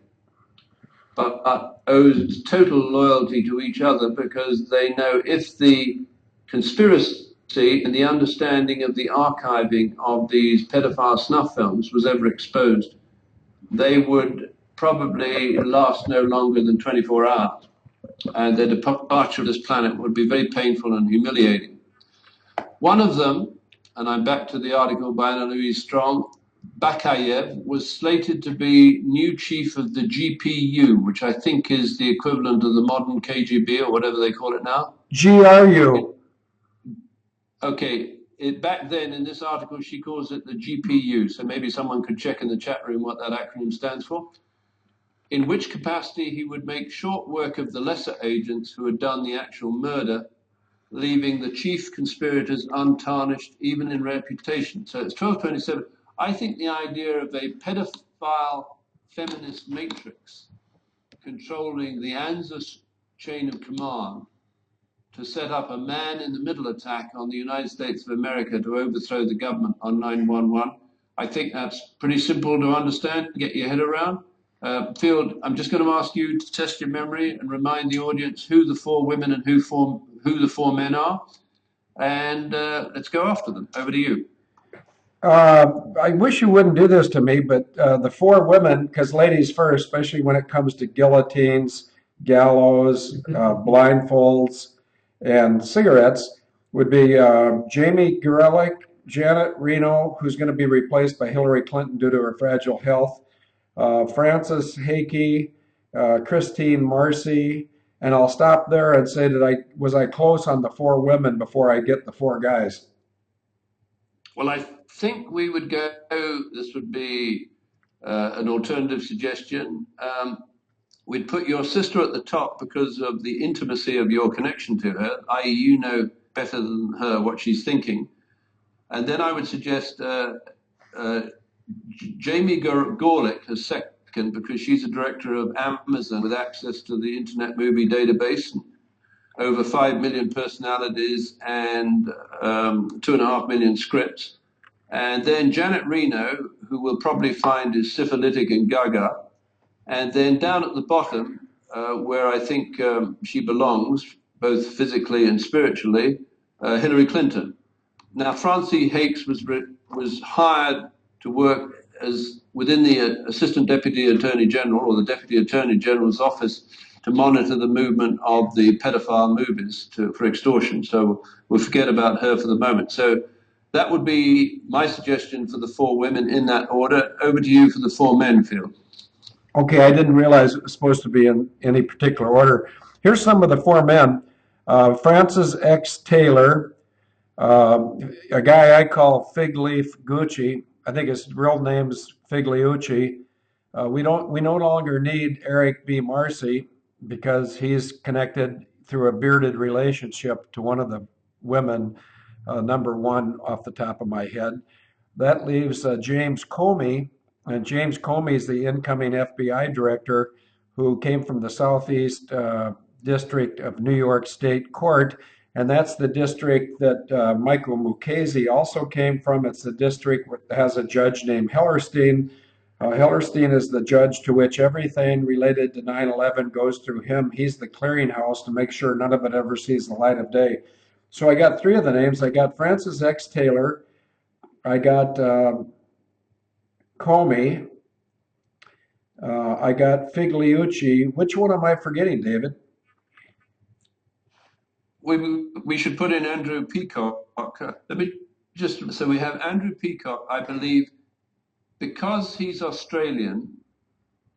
but owes total loyalty to each other, because they know if the conspiracy and the understanding of the archiving of these pedophile snuff films was ever exposed, they would probably last no longer than 24 hours. And their departure of this planet would be very painful and humiliating. One of them, and I'm back to the article by Anna Louise Strong, Bakayev, was slated to be new chief of the GPU, which I think is the equivalent of the modern KGB or whatever they call it now. GRU. Okay, back then in this article she calls it the GPU, so maybe someone could check in the chat room what that acronym stands for. In which capacity he would make short work of the lesser agents who had done the actual murder, leaving the chief conspirators untarnished even in reputation. So it's 1227. I think the idea of a pedophile feminist matrix controlling the ANZUS chain of command to set up a man-in-the-middle attack on the United States of America to overthrow the government on 9/11, I think that's pretty simple to understand, get your head around. Field, I'm just going to ask you to test your memory and remind the audience who the four women and who the four men are, and let's go after them. Over to you. I wish you wouldn't do this to me, but the four women, because ladies first, especially when it comes to guillotines, gallows, blindfolds, and cigarettes, would be Jamie Gorelick, Janet Reno, who's going to be replaced by Hillary Clinton due to her fragile health, Frances Hakey, Kristine, Marcy, and I'll stop there and say that was I close on the four women before I get the four guys. Well, I think we would go, this would be an alternative suggestion. We'd put your sister at the top because of the intimacy of your connection to her, i.e. you know better than her what she's thinking. And then I would suggest Jamie Gorelick as second, because she's a director of Amazon with access to the Internet Movie Database, and over 5 million personalities and 2.5 million scripts. And then Janet Reno, who we'll probably find is syphilitic and gaga. And then down at the bottom, where I think she belongs, both physically and spiritually, Hillary Clinton. Now, Francie Hakes was hired to work as within the Assistant Deputy Attorney General, or the Deputy Attorney General's office, to monitor the movement of the pedophile movies for extortion. So we'll forget about her for the moment. So that would be my suggestion for the four women in that order. Over to you for the four men, Phil. Okay, I didn't realize it was supposed to be in any particular order. Here's some of the four men. Francis X. Taylor, a guy I call Fig Leaf Gucci. I think his real name is Figliucci. We no longer need Eric B. Marcy because he's connected through a bearded relationship to one of the women, number one off the top of my head. That leaves James Comey, and James Comey is the incoming FBI director who came from the Southeast District of New York State Court, and that's the district that Michael Mukasey also came from. It's the district that has a judge named Hellerstein. Hellerstein is the judge to which everything related to 9/11 goes through him. He's the clearinghouse to make sure none of it ever sees the light of day. So I got three of the names. I got Francis X. Taylor. I got Comey. I got Figliucci. Which one am I forgetting, David? We should put in Andrew Peacock. Let me just, so we have Andrew Peacock, I believe, because he's Australian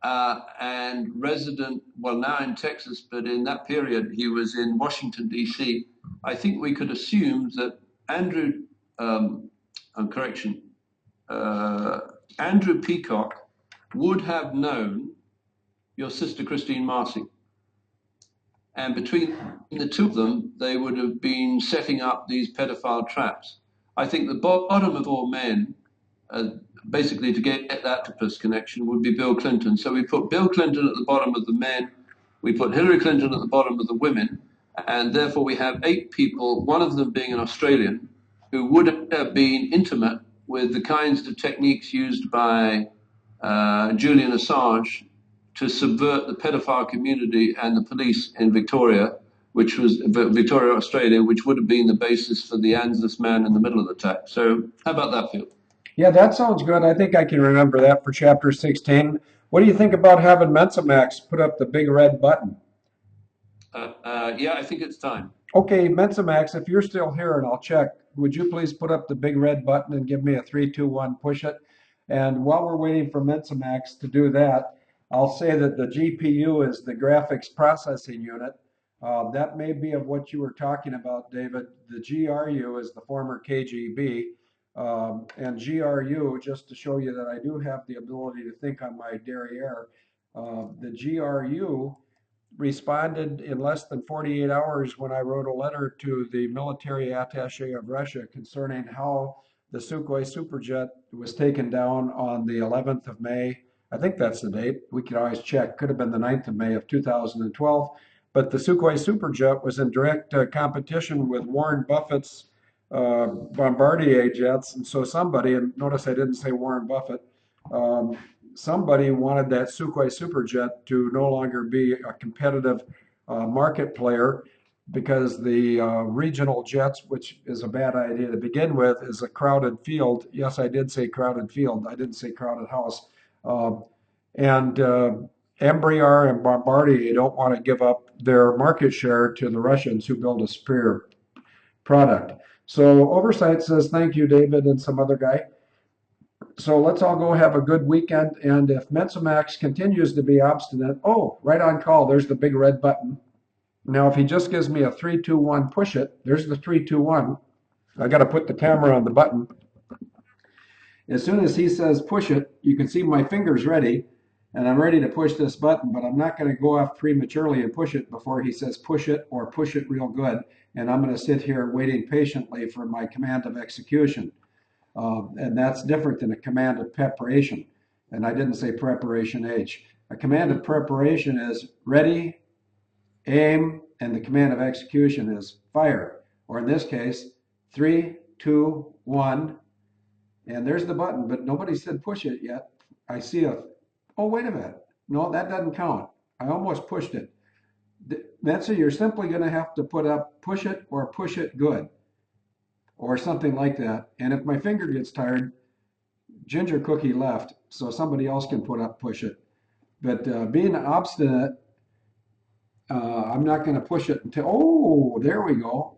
and resident, well, now in Texas, but in that period he was in Washington, D.C. I think we could assume that Andrew, Andrew Peacock would have known your sister Kristine Marcy. And between the two of them, they would have been setting up these pedophile traps. I think the bottom of all men, basically to get that octopus connection, would be Bill Clinton. So we put Bill Clinton at the bottom of the men, we put Hillary Clinton at the bottom of the women, and therefore we have 8 people, one of them being an Australian, who would have been intimate with the kinds of techniques used by Julian Assange to subvert the pedophile community and the police in Victoria, which was Victoria, Australia, which would have been the basis for the Anzus man in the middle of the attack. So how about that, Phil? Yeah, that sounds good. I think I can remember that for chapter 16. What do you think about having Mensa-Max put up the big red button? Yeah, I think it's time. Okay, Mensa-Max, if you're still here, and I'll check, would you please put up the big red button and give me a 3, 2, 1, push it? And while we're waiting for Mensa-Max to do that, I'll say that the GPU is the graphics processing unit. That may be of what you were talking about, David. The GRU is the former KGB. And GRU, just to show you that I do have the ability to think on my derriere, the GRU responded in less than 48 hours when I wrote a letter to the military attaché of Russia concerning how the Sukhoi Superjet was taken down on the 11th of May. I think that's the date. We could always check. Could have been the 9th of May of 2012. But the Sukhoi Superjet was in direct competition with Warren Buffett's Bombardier jets. And so somebody, and notice I didn't say Warren Buffett, somebody wanted that Sukhoi Superjet to no longer be a competitive market player because the regional jets, which is a bad idea to begin with, is a crowded field. Yes, I did say crowded field. I didn't say crowded house. And Embraer and Bombardier don't want to give up their market share to the Russians who build a superior product. So Oversight says, thank you, David, and some other guy. So let's all go have a good weekend. And if Mensa-Max continues to be obstinate, oh, right on call, there's the big red button. Now, if he just gives me a 3, 2, 1, push it, there's the 3, 2, 1. I got to put the camera on the button. As soon as he says push it, you can see my fingers ready, and I'm ready to push this button, but I'm not going to go off prematurely and push it before he says push it or push it real good. And I'm going to sit here waiting patiently for my command of execution. And that's different than a command of preparation. And I didn't say preparation H. A command of preparation is ready, aim, and the command of execution is fire. Or in this case, 3, 2, 1. And there's the button, but nobody said push it yet. I see oh, wait a minute. No, that doesn't count. I almost pushed it. Mensa, you're simply going to have to put up push it or push it good or something like that. And if my finger gets tired, Ginger Cookie left, so somebody else can put up push it. But being obstinate, I'm not going to push it until, oh, there we go.